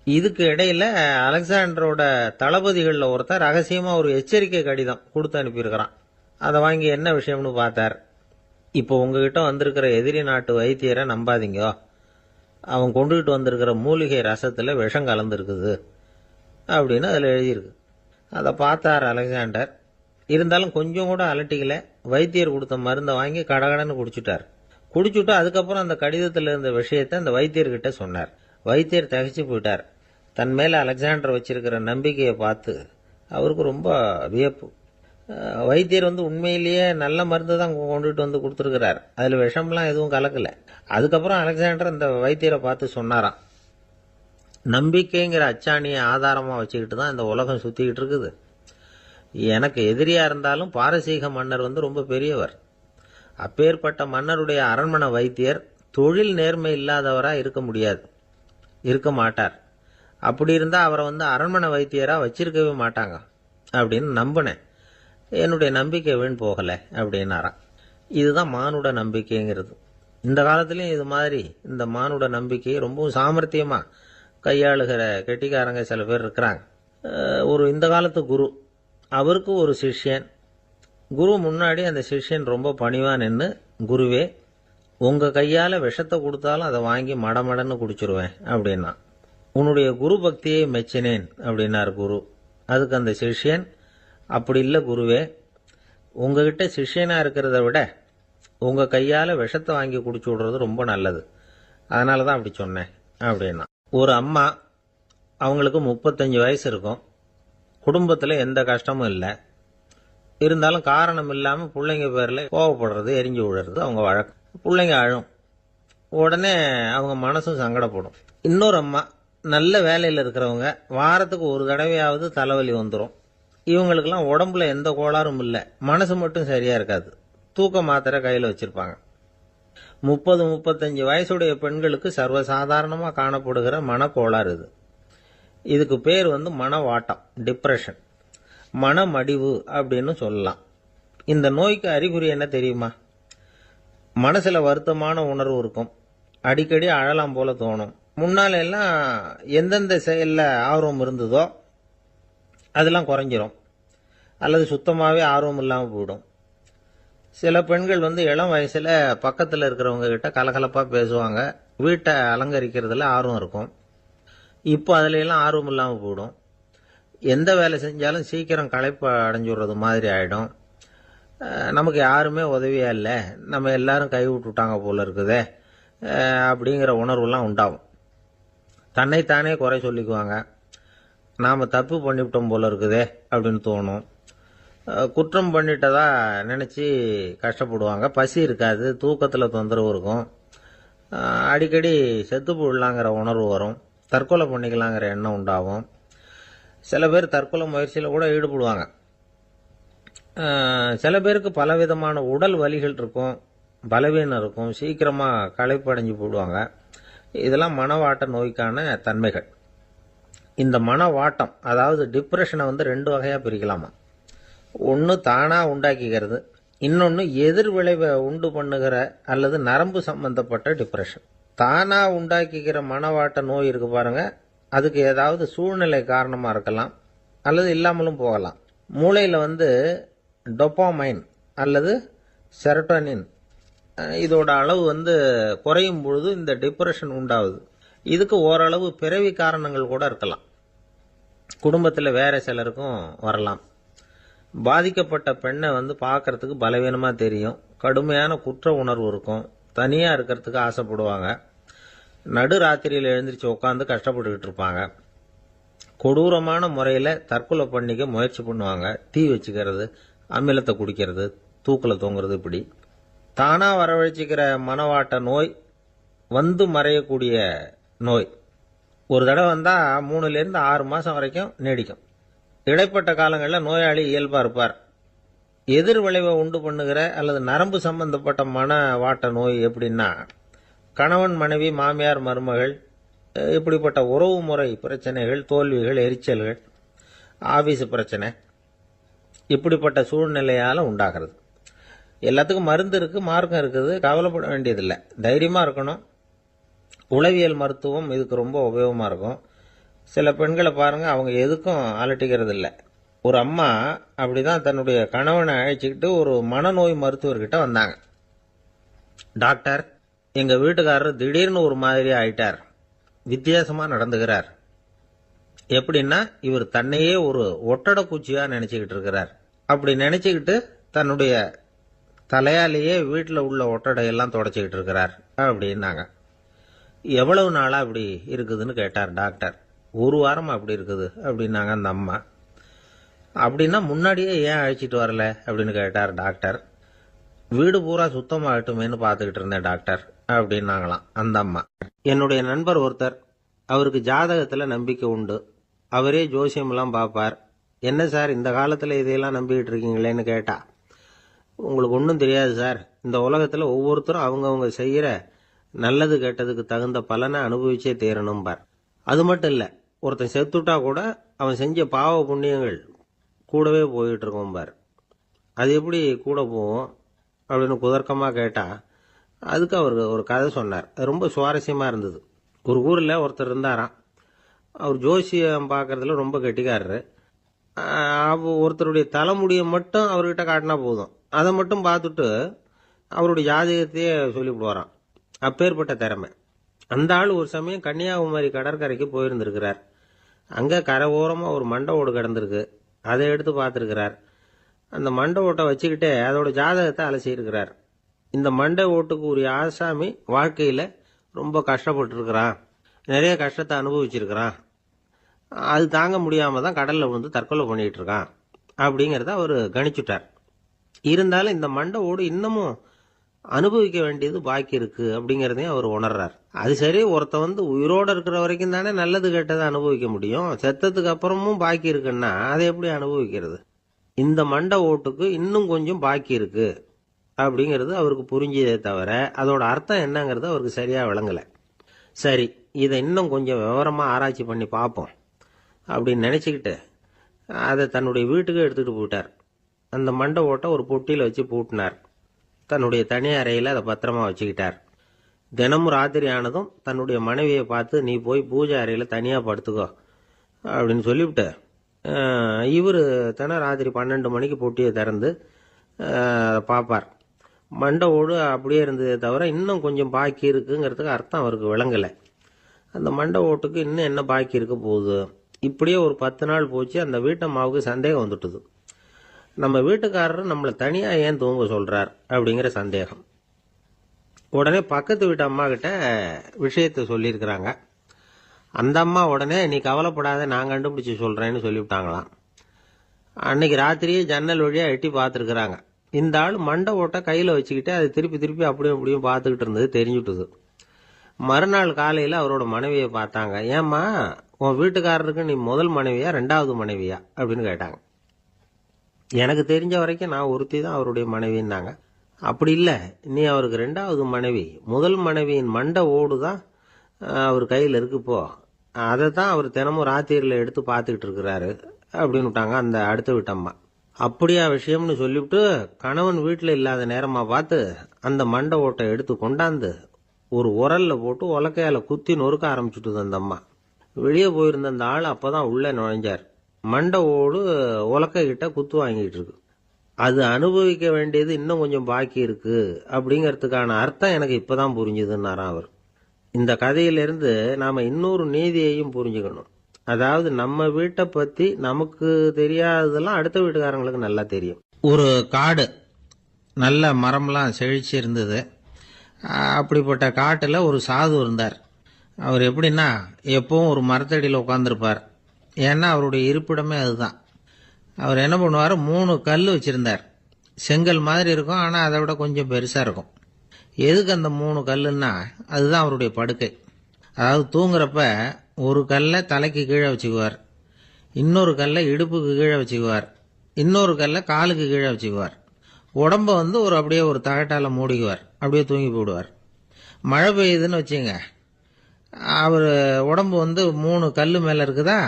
இதுக்கு இடையில அலெக்சாண்டரோட தளபதிகளில் ஒருத்தர் ரகசியமாக ஒரு எச்சரிக்கை கடிதம் கொடுத்து அனுப்பியிருக்கிறான். அதை வாங்கி என்ன விஷயம்னு பார்த்தார். இப்போ உங்ககிட்ட வந்திருக்கிற எதிரி நாட்டு வைத்தியரை நம்பாதீங்க. அவன் கொண்டுகிட்டு வந்திருக்கிற மூலிகை ரசத்தில் விஷம் கலந்துருக்குது அப்படின்னு அதில் எழுதியிருக்கு. அதை பார்த்தார் அலெக்சாண்டர். இருந்தாலும் கொஞ்சம் கூட அலட்டிக்கல. வைத்தியர் கொடுத்த மருந்தை வாங்கி கடகடன்னு குடிச்சுட்டார். குடிச்சுட்டு அதுக்கப்புறம் அந்த கடிதத்தில் இருந்த விஷயத்தை அந்த வைத்தியர்கிட்ட சொன்னார். வைத்தியர் தகைச்சு போயிட்டார். தன் மேலே அலெக்சாண்டர் வச்சிருக்கிற நம்பிக்கையை பார்த்து அவருக்கு ரொம்ப வியப்பு. வைத்தியர் உண்மையிலேயே நல்ல மருந்து தான் கொண்டுட்டு கொடுத்துருக்கிறார். அதில் விஷம்லாம் எதுவும் கலக்கல. அதுக்கப்புறம் அலெக்சாண்டர் அந்த வைத்தியரை பார்த்து சொன்னாராம், நம்பிக்கைங்கிற அச்சாணியை ஆதாரமாக வச்சுக்கிட்டு தான் இந்த உலகம் சுற்றிக்கிட்டு இருக்குது. எனக்கு எதிரியாக இருந்தாலும் பாரசீக மன்னர் ரொம்ப பெரியவர். அப்பேற்பட்ட மன்னருடைய அரண்மனை வைத்தியர் தொழில் நேர்மை இல்லாதவராக இருக்க முடியாது, இருக்க மாட்டார். அப்படி இருந்தால் அவரை அரண்மனை வைத்தியராக வச்சிருக்கவே மாட்டாங்க அப்படின்னு நம்பினேன். என்னுடைய நம்பிக்கை வீண் போகலை அப்படின்னாராம். இதுதான் மானுட நம்பிக்கைங்கிறது. இந்த காலத்துலேயும் இது மாதிரி இந்த மானுட நம்பிக்கையை ரொம்பவும் சாமர்த்தியமாக கையாளுகிற கெட்டிக்காரங்க சில பேர் இருக்கிறாங்க. ஒரு இந்த காலத்து குரு, அவருக்கு ஒரு சிஷ்யன். குரு முன்னாடி அந்த சிஷ்யன் ரொம்ப பணிவாக நின்று, குருவே, உங்கள் கையால் விஷத்தை கொடுத்தாலும் அதை வாங்கி மடமடன்னு குடிச்சிருவேன் அப்படின்னா. உன்னுடைய குரு பக்தியை மெச்சினேன் அப்படின்னார் குரு. அதுக்கு அந்த சிஷ்யன், அப்படி இல்லை குருவே, உங்ககிட்ட சிஷ்யனாக இருக்கிறத விட உங்கள் கையால் விஷத்தை வாங்கி குடிச்சு விடுறது ரொம்ப நல்லது, அதனால தான் அப்படி சொன்னேன் அப்படின்னா. ஒரு அம்மா, அவங்களுக்கு 35 வயசு இருக்கும். குடும்பத்தில் எந்த கஷ்டமும் இல்லை, இருந்தாலும் காரணம் இல்லாமல் பிள்ளைங்க பேரில் கோவப்படுறது, எரிஞ்சு விழுறது அவங்க வழக்கம். பிள்ளைங்க அழும், உடனே அவங்க மனசும் சங்கடப்படும். இன்னொரு அம்மா நல்ல வேலையில் இருக்கிறவங்க, வாரத்துக்கு ஒரு தடவையாவது தலைவலி வந்துடும். இவங்களுக்கெல்லாம் உடம்புல எந்த கோளாறும் இல்லை, மனசு மட்டும் சரியா இருக்காது. தூக்க மாத்திரை கையில் வச்சிருப்பாங்க. 30-35 வயசுடைய பெண்களுக்கு சர்வசாதாரணமாக காணப்படுகிற மனக்கோளாறு இது. இதுக்கு பேர் மனவாட்டம், டிப்ரெஷன், மனமடிவு அப்படின்னு சொல்லலாம். இந்த நோய்க்கு அறிகுறி என்ன தெரியுமா? மனசுல வருத்தமான உணர்வு இருக்கும், அடிக்கடி அழலாம் போல தோணும். முன்னால எல்லாம் எந்தெந்த செயல்ல ஆர்வம் இருந்ததோ அதெல்லாம் குறைஞ்சிரும், அல்லது சுத்தமாகவே ஆர்வம் இல்லாமல் போயிடும். சில பெண்கள் இளம் வயசுல பக்கத்தில் இருக்கிறவங்க கிட்ட கலகலப்பாக பேசுவாங்க, வீட்டை அலங்கரிக்கிறதுல ஆர்வம் இருக்கும். இப்போ அதுல எல்லாம் ஆர்வம் இல்லாமல் போயிடும். எந்த வேலை செஞ்சாலும் சீக்கிரம் களைப்பு அடைஞ்சுடுறது மாதிரி ஆயிடும். நமக்கு யாருமே உதவியா இல்லை, நம்ம எல்லாரும் கை விட்டுட்டாங்க போல இருக்குதே அப்படிங்கிற உணர்வுலாம் உண்டாகும். தன்னைத்தானே குறை சொல்லிக்குவாங்க, நாம் தப்பு பண்ணிவிட்டோம் போல இருக்குதே அப்படின்னு தோணும். குற்றம் பண்ணிட்டதா நினச்சி கஷ்டப்படுவாங்க. பசி இருக்காது, தூக்கத்தில் தொந்தரவு இருக்கும், அடிக்கடி செத்து போடலாங்கிற உணர்வு வரும், தற்கொலை பண்ணிக்கலாங்கிற எண்ணம் உண்டாகும். சில பேர் தற்கொலை முயற்சியில் கூட ஈடுபடுவாங்க. சில பேருக்கு பலவிதமான உடல் வலிகள் இருக்கும், பலவீனம் இருக்கும், சீக்கிரமாக களைப்படைஞ்சு போடுவாங்க. இதெல்லாம் மனவாட்ட நோய்க்கான தன்மைகள். இந்த மனவாட்டம், அதாவது டிப்ரெஷனை 2 வகையாக பிரிக்கலாமா. ஒன்று தானாக உண்டாக்கிக்கிறது, இன்னொன்று எதிர் விளைவை உண்டு பண்ணுகிற அல்லது நரம்பு சம்பந்தப்பட்ட டிப்ரெஷன். தானாக உண்டாக்கிக்கிற மனவாட்ட நோய் இருக்கு பாருங்க, அதுக்கு ஏதாவது சூழ்நிலை காரணமாக இருக்கலாம், அல்லது இல்லாமலும் போகலாம். மூளையில் டொபாமைன் அல்லது செரட்டோனின் இதோட அளவு குறையும் பொழுது இந்த டிப்ரெஷன் உண்டாகுது. இதுக்கு ஓரளவு பிறவி காரணங்கள் கூட இருக்கலாம், குடும்பத்தில் வேற சிலருக்கும் வரலாம். பாதிக்கப்பட்ட பெண்ணை பார்க்கறதுக்கு பலவீனமாக தெரியும், கடுமையான குற்ற உணர்வு இருக்கும், தனியாக இருக்கிறதுக்கு ஆசைப்படுவாங்க, நடுராத்திரியில் எழுந்திரிச்சு உட்காந்து கஷ்டப்பட்டுக்கிட்டு இருப்பாங்க, கொடூரமான முறையில் தற்கொலை பண்ணிக்க முயற்சி பண்ணுவாங்க, தீ வச்சுக்கிறது, அமிலத்தை குடிக்கிறது, தூக்கில் தொங்குறது. இப்படி தானாக வரவழைச்சிக்கிற மனவாட்ட நோய் மறையக்கூடிய நோய். ஒரு தடவை வந்தால் 3லேருந்து 6 மாதம் வரைக்கும் நீடிக்கும். இடைப்பட்ட காலங்களில் நோயாளி இயல்பாக இருப்பார். எதிர் விளைவை உண்டு பண்ணுகிற அல்லது நரம்பு சம்பந்தப்பட்ட மனவாட்ட நோய் எப்படின்னா, கணவன் மனைவி, மாமியார் மருமகள், இப்படிப்பட்ட உறவு முறை பிரச்சனைகள், தோல்விகள், எரிச்சல்கள், ஆபீஸ் பிரச்சனை, இப்படிப்பட்ட சூழ்நிலையால் உண்டாகிறது. எல்லாத்துக்கும் மருந்து இருக்கு, மார்க்கம் இருக்குது, கவலைப்பட வேண்டியதில்லை, தைரியமா இருக்கணும். உளவியல் மருத்துவம் இதுக்கு ரொம்ப உபயோகமா இருக்கும். சில பெண்களை பாருங்க, அவங்க எதுக்கும் அலட்டிக்கிறது இல்லை. ஒரு அம்மா அப்படிதான் தன்னுடைய கணவனை அழைச்சிக்கிட்டு ஒரு மனநோய் மருத்துவர்கிட்ட வந்தாங்க. டாக்டர், எங்க வீட்டுக்காரர் திடீர்னு ஒரு மாதிரி ஆயிட்டார், வித்தியாசமா நடந்துகிறார். எப்படின்னா, இவர் தன்னையே ஒரு ஒட்டடை பூச்சியா நினைச்சுக்கிட்டு இருக்கிறார். அப்படி நினைச்சுக்கிட்டு தன்னுடைய தலையாலேயே வீட்டில் உள்ள ஒட்டடையெல்லாம் தொடச்சிக்கிட்டு இருக்கிறார் அப்படின்னாங்க. எவ்வளவு நாளா அப்படி இருக்குதுன்னு கேட்டார் டாக்டர். 1 வாரம் அப்படி இருக்குது அப்படின்னாங்க அந்த அம்மா. அப்படின்னா முன்னாடியே ஏன் அழைச்சிட்டு வரல அப்படின்னு கேட்டார் டாக்டர். வீடு பூரா சுத்தமாகட்டுமேனு பார்த்துக்கிட்டு இருந்தேன் டாக்டர் அப்படின்னாங்களாம் அந்த அம்மா. என்னுடைய நண்பர் ஒருத்தர், அவருக்கு ஜாதகத்தில் நம்பிக்கை உண்டு, அவரே ஜோசியமெல்லாம் பார்ப்பார். என்ன சார் இந்த காலத்தில் இதையெல்லாம் நம்பிக்கிட்டு இருக்கீங்களேன்னு கேட்டா, உங்களுக்கு ஒன்றும் தெரியாது சார், இந்த உலகத்தில் ஒவ்வொருத்தரும் அவங்கவுங்க செய்கிற நல்லது கெட்டதுக்கு தகுந்த பலனை அனுபவிச்சே தீரணும் பார். அது மட்டும் இல்லை, ஒருத்தன் செத்துட்டா கூட அவன் செஞ்ச பாவ புண்ணியங்கள் கூடவே போயிட்டு இருக்கோம் பார். அது எப்படி கூட போவோம் அப்படின்னு குதர்க்கமாக கேட்டால், அதுக்கு அவர் ஒரு கதை சொன்னார். அது ரொம்ப சுவாரஸ்யமாக இருந்தது. ஒரு ஊரில் ஒருத்தர் இருந்தாராம். அவர் ஜோசியம் பார்க்கறதுல ரொம்ப கெட்டிக்காரரு. ஒருத்தருடைய தலைமுடியை மட்டும் அவர்கிட்ட காட்டினா போதும், அதை மட்டும் பார்த்துட்டு அவருடைய ஜாதகத்தையே சொல்லிவிடுவாராம். அப்பேற்பட்ட திறமை. அந்த ஆள் ஒரு சமயம் கன்னியாகுமரி கடற்கரைக்கு போயிருந்திருக்கிறார். அங்கே கரை ஓரமாக ஒரு மண்டை ஓடு கிடந்திருக்கு, அதை எடுத்து பார்த்துருக்கிறார். அந்த மண்டை ஓட்டை வச்சுக்கிட்டே அதோட ஜாதகத்தை அலசியிருக்கிறார். இந்த மண்டை ஓட்டுக்கு உரிய ஆசாமி வாழ்க்கையில் ரொம்ப கஷ்டப்பட்டுருக்கிறான், நிறைய கஷ்டத்தை அனுபவிச்சிருக்கிறான், அது தாங்க முடியாமல் தான் கடலில் விழுந்து தற்கொலை பண்ணிகிட்டு இருக்கான் அப்படிங்கிறத அவர் கணிச்சுட்டார். இருந்தாலும் இந்த மண்டை ஓடு இன்னமும் அனுபவிக்க வேண்டியது பாக்கி இருக்கு அப்படிங்கிறதையும் அவர் உணர்றார். அது சரி, ஒருத்த உயிரோடு இருக்கிற வரைக்கும் தானே நல்லது கெட்டதை அனுபவிக்க முடியும். செத்ததுக்கு அப்புறமும் பாக்கி இருக்குன்னா அதை எப்படி அனுபவிக்கிறது? இந்த மண்டை ஓட்டுக்கு இன்னும் கொஞ்சம் பாக்கி இருக்கு அப்படிங்கிறது அவருக்கு புரிஞ்சதே தவிர அதோட அர்த்தம் என்னங்கிறது அவருக்கு சரியா விளங்கலை. சரி, இதை இன்னும் கொஞ்சம் விவரமா ஆராய்ச்சி பண்ணி பார்ப்போம் அப்படின்னு நினைச்சுக்கிட்டு அதை தன்னுடைய வீட்டுக்கு எடுத்துகிட்டு போயிட்டார். அந்த மண்டை ஓட்டை ஒரு பொட்டியில் வச்சு பூட்டினார். தன்னுடைய தனி அறையில் அதை பத்திரமா வச்சுக்கிட்டார். தினமும் ராத்திரி ஆனதும் தன்னுடைய மனைவியை பார்த்து, நீ போய் பூஜை அறையில் தனியாக படுத்துக்கோ அப்படின்னு சொல்லிவிட்டு இவர் ராத்திரி 12 மணிக்கு பொட்டியை திறந்து பார்ப்பார். மண்டை ஓடு அப்படியே இருந்ததே தவிர இன்னும் கொஞ்சம் பாக்கி இருக்குங்கிறதுக்கு அர்த்தம் அவருக்கு விளங்கலை. அந்த மண்டை ஓட்டுக்கு இன்னும் என்ன பாக்கி இருக்க போகுது? இப்படியே ஒரு 10 நாள் போச்சு. அந்த வீட்டம்மாவுக்கு சந்தேகம் வந்துட்டுது. நம்ம வீட்டுக்காரர் நம்மளை தனியாக ஏன் தூங்க சொல்கிறார் அப்படிங்கிற சந்தேகம். உடனே பக்கத்து வீட்டு அம்மா கிட்ட விஷயத்தை சொல்லியிருக்கிறாங்க. அந்த அம்மா உடனே, நீ கவலைப்படாத, நான் கண்டுபிடிச்சி சொல்கிறேன்னு சொல்லிவிட்டாங்களாம். அன்னைக்கு ராத்திரியே ஜன்னல் வழியாக எட்டி பார்த்துருக்குறாங்க. இந்த ஆள் மண்டை ஓட்டை கையில் வச்சுக்கிட்டு அதை திருப்பி திருப்பி அப்படியும் அப்படியும் பார்த்துக்கிட்டு இருந்தது தெரிஞ்சுட்டுது. மறுநாள் காலையில் அவரோட மனைவியை பார்த்தாங்க. ஏம்மா, உன் வீட்டுக்காரருக்கு நீ முதல் மனைவியா 2வது மனைவியா அப்படின்னு கேட்டாங்க. எனக்கு தெரிஞ்ச வரைக்கும் நான் ஒருத்தி தான் அவருடைய மனைவின்னாங்க. அப்படி இல்லை, நீ அவருக்கு 2வது மனைவி. முதல் மனைவியின் மண்டை ஓடு தான் அவர் கையில் இருக்குப்போ, அதை தான் அவர் தினமும் ராத்திரியில் எடுத்து பார்த்துக்கிட்டு இருக்கிறாரு அப்படின்னு விட்டாங்க அந்த அடுத்த வீட்டம்மா. அப்படியா விஷயம்னு சொல்லிவிட்டு கணவன் வீட்டில் இல்லாத நேரமாக பார்த்து அந்த மண்டை ஓட்டை எடுத்து கொண்டாந்து ஒரு உரல்ல போட்டு உலக்கையால் குத்தி நொறுக்க ஆரம்பிச்சுட்டுது அந்த அம்மா. வெளியே போயிருந்த அந்த ஆள் அப்போதான் உள்ளே நுழைஞ்சார். மண்டை ஓடு உலக்கை கிட்ட குத்து வாங்கிட்டு இருக்கு. அது அனுபவிக்க வேண்டியது இன்னும் கொஞ்சம் பாக்கி இருக்கு அப்படிங்கிறதுக்கான அர்த்தம் எனக்கு இப்பதான் புரிஞ்சுதுன்னாராம் அவர். இந்த கதையிலிருந்து நாம இன்னொரு நீதியையும் புரிஞ்சுக்கணும். அதாவது நம்ம வீட்டை பத்தி நமக்கு தெரியாததெல்லாம் அடுத்த வீட்டுக்காரங்களுக்கு நல்லா தெரியும். ஒரு காடு, நல்ல மரம்லாம் செழிச்சு இருந்தது. அப்படிப்பட்ட காட்டில் ஒரு சாது இருந்தார். அவர் எப்படின்னா, எப்பவும் ஒரு மரத்தடியில் உட்காந்துருப்பார். ஏன்னா அவருடைய இருப்பிடமே அதுதான். அவர் என்ன பண்ணுவார், 3 கல் வச்சுருந்தார். செங்கல் மாதிரி இருக்கும், ஆனால் அதை விட கொஞ்சம் பெருசாக இருக்கும். எதுக்கு அந்த 3 கல்லுன்னா, அதுதான் அவருடைய படுக்கை. அதாவது தூங்குறப்ப ஒரு கல்லை தலைக்கு கீழே வச்சுக்குவார், இன்னொரு கல்லை இடுப்புக்கு கீழே வச்சுக்குவார், இன்னொரு கல்லை காலுக்கு கீழே வச்சுக்குவார். உடம்ப ஒரு அப்படியே ஒரு தகட்டால் மூடிக்குவார், அப்படியே தூங்கி போடுவார். மழை பெய்யுதுன்னு வச்சுங்க, அவர் உடம்பு 3 கல் மேலே இருக்குதா,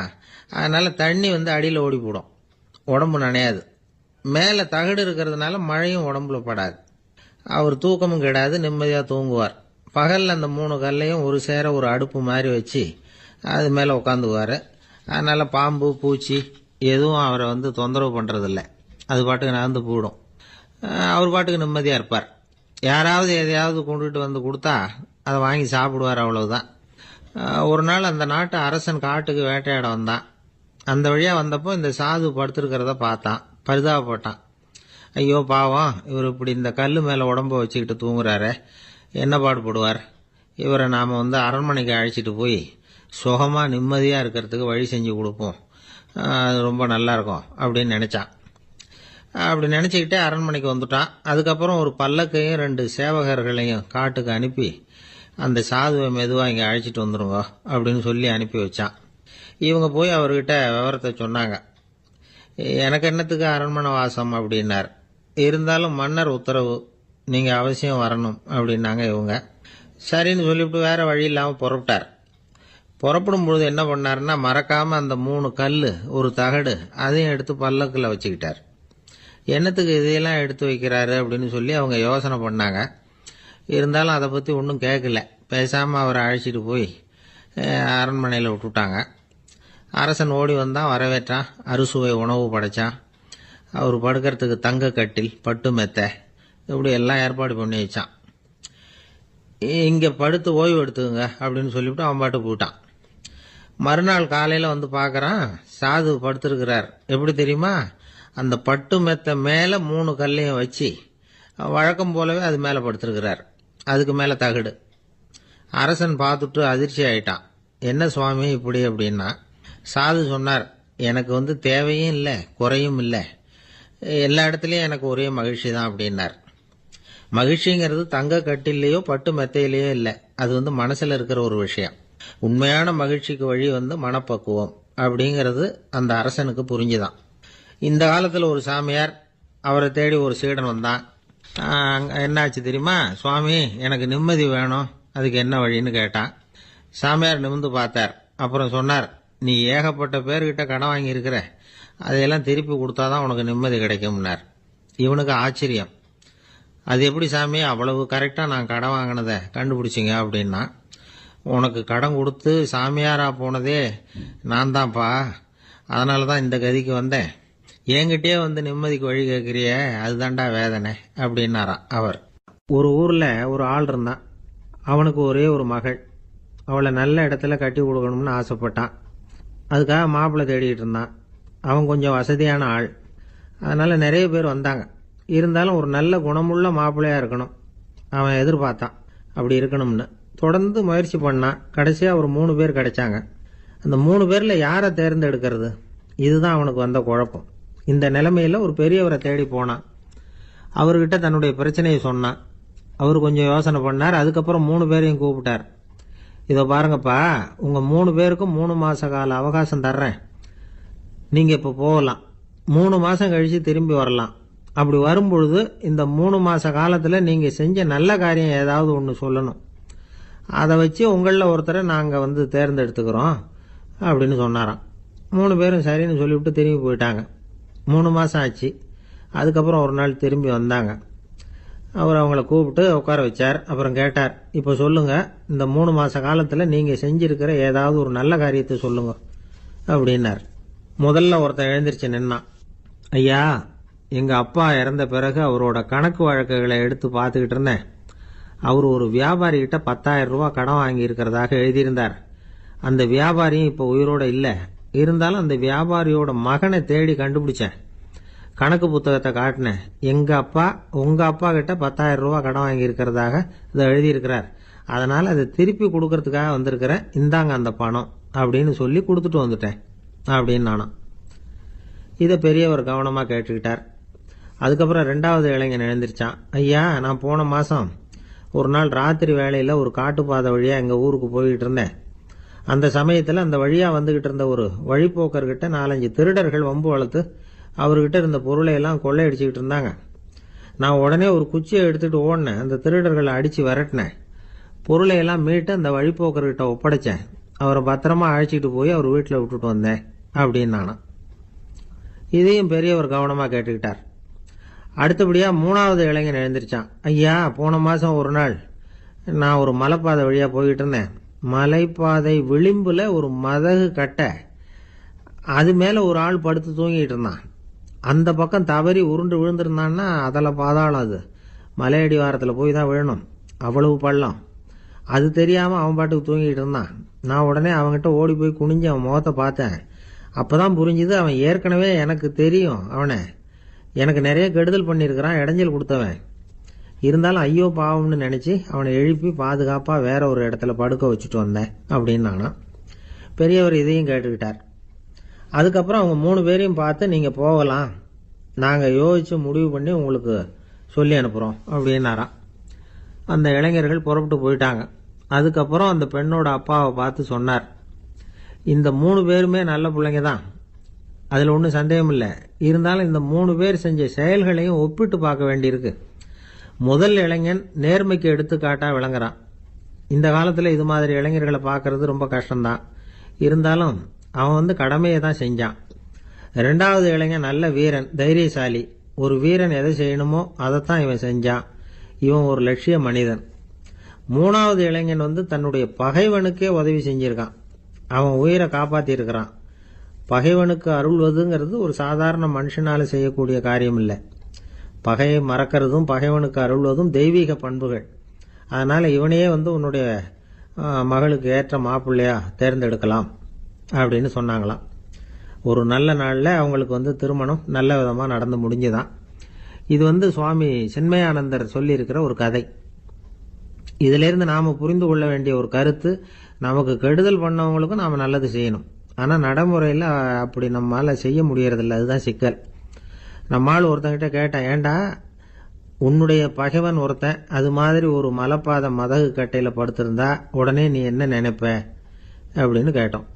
அதனால் தண்ணி அடியில் ஓடி போடும், உடம்பு நனையாது. மேலே தகடு இருக்கிறதுனால மழையும் உடம்புல படாது. அவர் தூக்கமும் கெடாது, நிம்மதியாக தூங்குவார். பகலில் அந்த 3 கல்லையும் ஒரு சேர ஒரு அடுப்பு மாதிரி வச்சு அது மேலே உட்காந்துக்குவார். அதனால் பாம்பு பூச்சி எதுவும் அவரை தொந்தரவு பண்ணுறதில்ல. அது பாட்டுக்கு நகர்ந்து போயிடும். அவர் பாட்டுக்கு நிம்மதியாக இருப்பார். யாராவது எதையாவது கொண்டுகிட்டு கொடுத்தா அதை வாங்கி சாப்பிடுவார், அவ்வளவுதான். ஒரு நாள் அந்த நாட்டு அரசன் காட்டுக்கு வேட்டையாட வந்தான். அந்த வழியாக வந்தப்போ இந்த சாது படுத்திருக்கிறத பார்த்தான், பரிதாபப்பட்டான். ஐயோ பாவம், இவர் இப்படி இந்த கல் மேலே உடம்ப வச்சுக்கிட்டு தூங்குறாரு, என்ன பாடுபடுவார். இவரை நாம் அரண்மனைக்கு அழைச்சிட்டு போய் சுகமாக நிம்மதியாக இருக்கிறதுக்கு வழி செஞ்சு கொடுப்போம், அது ரொம்ப நல்லாயிருக்கும் அப்படின்னு நினச்சான். அப்படி நினச்சிக்கிட்டே அரண்மனைக்கு வந்துட்டான். அதுக்கப்புறம் ஒரு பல்லக்கையும் 2 சேவகர்களையும் காட்டுக்கு அனுப்பி அந்த சாதுவை மெதுவாக இங்கே அழைச்சிட்டு வந்துடுங்க அப்படின்னு சொல்லி அனுப்பி வச்சான். இவங்க போய் அவர்கிட்ட விவரத்தை சொன்னாங்க. எனக்கு என்னத்துக்கு அரண்மனை வாசம் அப்படின்னார். இருந்தாலும் மன்னர் உத்தரவு, நீங்கள் அவசியம் வரணும் அப்படின்னாங்க இவங்க. சரின்னு சொல்லிவிட்டு வேற வழி இல்லாமல் புறப்பட்டார். புறப்படும் பொழுது என்ன பண்ணாருன்னா, மறக்காமல் அந்த 3 கல் ஒரு தகடு அதையும் எடுத்து பல்லக்கில் வச்சுக்கிட்டார். என்னத்துக்கு இதையெல்லாம் எடுத்து வைக்கிறாரு அப்படின்னு சொல்லி அவங்க யோசனை பண்ணாங்க. இருந்தாலும் அதை பற்றி ஒன்றும் கேட்கல. பேசாமல் அவரை அழைச்சிட்டு போய் அரண்மனையில் விட்டுட்டாங்க. அரசன் ஓடி வந்தான், வரவேற்றான், அறுசுவை உணவு படைச்சான். அவர் படுக்கிறதுக்கு தங்க கட்டில், பட்டு மெத்தை, இப்படி எல்லாம் ஏற்பாடு பண்ணி வச்சான். இங்கே படுத்து ஓய்வு எடுத்துங்க அப்படின்னு சொல்லிவிட்டு அவன் பாட்டு போயிட்டான். மறுநாள் காலையில் பார்க்குறான், சாது படுத்திருக்கிறார். எப்படி தெரியுமா, அந்த பட்டு மெத்தை மேலே 3 கல்லையும் வச்சு வழக்கம் போலவே அது மேலே படுத்திருக்கிறார். அதுக்கு மேலே தகடு. அரசன் பார்த்துட்டு அதிர்ச்சி ஆயிட்டான். என்ன சுவாமி இப்படி அப்படின்னா, சாது சொன்னார், எனக்கு தேவையும் இல்லை குறையும் இல்லை, எல்லா இடத்துலையும் எனக்கு ஒரே மகிழ்ச்சி தான் அப்படின்னார். மகிழ்ச்சிங்கிறது தங்க கட்டிலேயோ பட்டு மெத்தையிலேயோ இல்லை, அது மனசில் இருக்கிற ஒரு விஷயம். உண்மையான மகிழ்ச்சிக்கு வழி மனப்பக்குவம் அப்படிங்கிறது அந்த அரசனுக்கு புரிஞ்சுதான். இந்த காலத்தில் ஒரு சாமியார், அவரை தேடி ஒரு சீடன் வந்தான். என்னாச்சு தெரியுமா, சுவாமி எனக்கு நிம்மதி வேணும், அதுக்கு என்ன வழின்னு கேட்டான். சாமியார் நிமிர்ந்து பார்த்தார். அப்புறம் சொன்னார், நீ ஏகப்பட்ட பேர்கிட்ட கடன் வாங்கியிருக்கிற, அதையெல்லாம் திருப்பி கொடுத்தாதான் உனக்கு நிம்மதி கிடைக்கும்னார். இவனுக்கு ஆச்சரியம். அது எப்படி சாமி, அவ்வளவு கரெக்டாக நான் கடன் வாங்கினதை கண்டுபிடிச்சிங்க அப்படின்னா. உனக்கு கடன் கொடுத்து சாமியாரா போனதே நான் தான்ப்பா, அதனால தான் இந்த கதிக்கு வந்தேன். என்கிட்டயே நிம்மதிக்கு வழி கேட்குறிய, அதுதான்டா வேதனை அப்படின்னாராம் அவர். ஒரு ஊரில் ஒரு ஆள் இருந்தான். அவனுக்கு ஒரே ஒரு மகள். அவளை நல்ல இடத்துல கட்டி கொடுக்கணும்னு ஆசைப்பட்டான். அதுக்காக மாப்பிள்ளை தேடிட்டு இருந்தான். அவன் கொஞ்சம் வசதியான ஆள், அதனால் நிறைய பேர் வந்தாங்க. இருந்தாலும் ஒரு நல்ல குணமுள்ள மாப்பிள்ளையாக இருக்கணும் அவன் எதிர்பார்த்தான். அப்படி இருக்கணும்னு தொடர்ந்து முயற்சி பண்ணான். கடைசியாக ஒரு 3 பேர் கிடைச்சாங்க. அந்த 3 பேரில் யாரை தேர்ந்தெடுக்கிறது, இதுதான் அவனுக்கு வந்த குழப்பம். இந்த நிலைமையில் ஒரு பெரியவரை தேடி போனான். அவர்கிட்ட தன்னுடைய பிரச்சனையை சொன்னான். அவர் கொஞ்சம் யோசனை பண்ணார். அதுக்கப்புறம் 3 பேரையும் கூப்பிட்டார். இதோ பாருங்கப்பா, உங்கள் 3 பேருக்கும் 3 மாத கால அவகாசம் தர்றேன். நீங்கள் இப்போ போகலாம், 3 மாதம் கழித்து திரும்பி வரலாம். அப்படி வரும்பொழுது இந்த 3 மாத காலத்தில் நீங்கள் செஞ்ச நல்ல காரியம் ஏதாவது ஒன்று சொல்லணும். அதை வச்சு உங்களில் ஒருத்தரை நாங்கள் தேர்ந்தெடுத்துக்கிறோம் அப்படின்னு சொன்னாராம். 3 பேரும் சரின்னு சொல்லிவிட்டு திரும்பி போயிட்டாங்க. 3 மாதம் ஆச்சு. அதுக்கப்புறம் ஒரு நாள் திரும்பி வந்தாங்க. அவர் அவங்கள கூப்பிட்டு உட்கார வச்சார். அப்புறம் கேட்டார், இப்போ சொல்லுங்கள், இந்த 3 மாத காலத்தில் நீங்கள் செஞ்சிருக்கிற ஏதாவது ஒரு நல்ல காரியத்தை சொல்லுங்க அப்படின்னார். முதல்ல ஒருத்தன் எழுந்திருச்சு நின்னான். ஐயா, எங்கள் அப்பா இறந்த பிறகு அவரோட கணக்கு வழக்குகளை எடுத்து பார்த்துக்கிட்டு இருந்தேன். அவர் ஒரு வியாபாரிகிட்ட 10,000 ரூபா கடன் வாங்கியிருக்கிறதாக எழுதியிருந்தார். அந்த வியாபாரியும் இப்போ உயிரோடு இல்லை. இருந்தாலும் அந்த வியாபாரியோட மகனை தேடி கண்டுபிடிச்சேன். கணக்கு புத்தகத்தை காட்டினேன். எங்கள் அப்பா உங்கள் அப்பா கிட்ட 10,000 ரூபா கடன் வாங்கியிருக்கிறதாக இதை எழுதியிருக்கிறார். அதனால் அதை திருப்பி கொடுக்கறதுக்காக வந்திருக்கிறேன், இந்தாங்க அந்த பணம் அப்படின்னு சொல்லி கொடுத்துட்டு வந்துட்டேன் அப்படின்னு நானும். இதை பெரியவர் கவனமாக கேட்டுக்கிட்டார். அதுக்கப்புறம் 2வது இளைஞன் எழுந்திருச்சான். ஐயா, நான் போன மாதம் ஒரு நாள் ராத்திரி வேளையில் ஒரு காட்டுப்பாதை வழியாக எங்கள் ஊருக்கு போய்கிட்டு இருந்தேன். அந்த சமயத்தில் அந்த வழியாக வந்துக்கிட்டு இருந்த ஒரு வழிப்போக்கர்கிட்ட 4-5 திருடர்கள் வம்பு வளர்த்து அவர்கிட்ட இருந்த பொருளை எல்லாம் கொள்ளையடிச்சிக்கிட்டு இருந்தாங்க. நான் உடனே ஒரு குச்சியை எடுத்துகிட்டு ஓடினேன். அந்த திருடர்களை அடித்து விரட்டினேன். பொருளை எல்லாம் மீட்டு அந்த வழிப்போக்கர்கிட்ட ஒப்படைச்சேன். அவரை பத்திரமா அழைச்சிட்டு போய் அவர் வீட்டில் விட்டுட்டு வந்தேன் அப்படின்னு நானும். இதையும் பெரியவர் கவனமாக கேட்டுக்கிட்டார். அடுத்தபடியாக 3வது இளைஞன் எழுந்திருச்சான். ஐயா, போன மாதம் ஒரு நாள் நான் ஒரு மலைப்பாதை வழியாக போய்கிட்டு இருந்தேன். மலைப்பாதை விளிம்பில் ஒரு மதகு கட்டை, அது மேலே ஒரு ஆள் படுத்து தூங்கிட்டு இருந்தான். அந்த பக்கம் தவறி உருண்டு விழுந்திருந்தான்னா அதில் பாதாளம். அது மலையடி வாரத்தில் போய் தான் விழணும், அவ்வளவு பள்ளம். அது தெரியாமல் அவன் பாட்டுக்கு தூங்கிட்டு இருந்தான். நான் உடனே அவன்கிட்ட ஓடி போய் குனிஞ்சு அவன் முகத்தை பார்த்தேன். அப்போ தான் புரிஞ்சுது, அவன் ஏற்கனவே எனக்கு தெரியும். அவனை எனக்கு நிறைய கெடுதல் பண்ணியிருக்கிறான், இடைஞ்சல் கொடுத்தவன். இருந்தாலும் ஐயோ பாவம்னு நினச்சி அவனை எழுப்பி பாதுகாப்பாக வேற ஒரு இடத்துல படுக்க வச்சுட்டு வந்தேன் அப்படின்னு நானா. பெரியவர் இதையும் கேட்டுக்கிட்டார். அதுக்கப்புறம் அவங்க 3 பேரையும் பார்த்து, நீங்கள் போகலாம், நாங்கள் யோசித்து முடிவு பண்ணி உங்களுக்கு சொல்லி அனுப்புகிறோம் அப்படின்னாராம். அந்த இளைஞர்கள் புறப்பட்டு போயிட்டாங்க. அதுக்கப்புறம் அந்த பெண்ணோட அப்பாவை பார்த்து சொன்னார், இந்த 3 பேருமே நல்ல பிள்ளைங்க தான், அதில் ஒன்றும் சந்தேகம் இல்லை. இருந்தாலும் இந்த 3 பேர் செஞ்ச செயல்களையும் ஒப்பிட்டு பார்க்க வேண்டியிருக்கு. முதல் இளைஞன் நேர்மைக்கு எடுத்துக்காட்டாக விளங்குறான். இந்த காலத்தில் இது மாதிரி இளைஞர்களை பார்க்கறது ரொம்ப கஷ்டம்தான். இருந்தாலும் அவன் கடமையை தான் செஞ்சான். 2வது இளைஞன் நல்ல வீரன், தைரியசாலி. ஒரு வீரன் எதை செய்யணுமோ அதைத்தான் இவன் செஞ்சான். இவன் ஒரு லட்சிய மனிதன். 3வது இளைஞன் தன்னுடைய பகைவனுக்கே உதவி செஞ்சிருக்கான். அவன் உயிரை காப்பாற்றியிருக்கிறான். பகைவனுக்கு அருள்வதுங்கிறது ஒரு சாதாரண மனுஷனால் செய்யக்கூடிய காரியம் இல்லை. பகையை மறக்கிறதும் பகைவனுக்கு அருள்வதும் தெய்வீக பண்புகள். அதனால் இவனையே உன்னுடைய மகளுக்கு ஏற்ற மாப்பிள்ளையா தேர்ந்தெடுக்கலாம் அப்படின்னு சொன்னாங்களாம். ஒரு நல்ல நாளில் அவங்களுக்கு திருமணம் நல்ல விதமாக நடந்து முடிஞ்சுதான். இது சுவாமி சின்மயானந்தர் சொல்லியிருக்கிற ஒரு கதை. இதிலிருந்து நாம் புரிந்து கொள்ள வேண்டிய ஒரு கருத்து, நமக்கு கெடுதல் பண்ணவங்களுக்கும் நாம் நல்லது செய்யணும். ஆனால் நடைமுறையில் அப்படி நம்மளால் செய்ய முடியறதில்ல. அதுதான் சிக்கல். நம்மால் ஒருத்தங்கிட்ட கேட்டேன், ஏண்டா உன்னுடைய பகைவன் ஒருத்தன் அது மாதிரி ஒரு மலைப்பாதை மதகு கட்டையில் படுத்திருந்தா உடனே நீ என்ன நினைப்ப அப்படின்னு கேட்டோம்.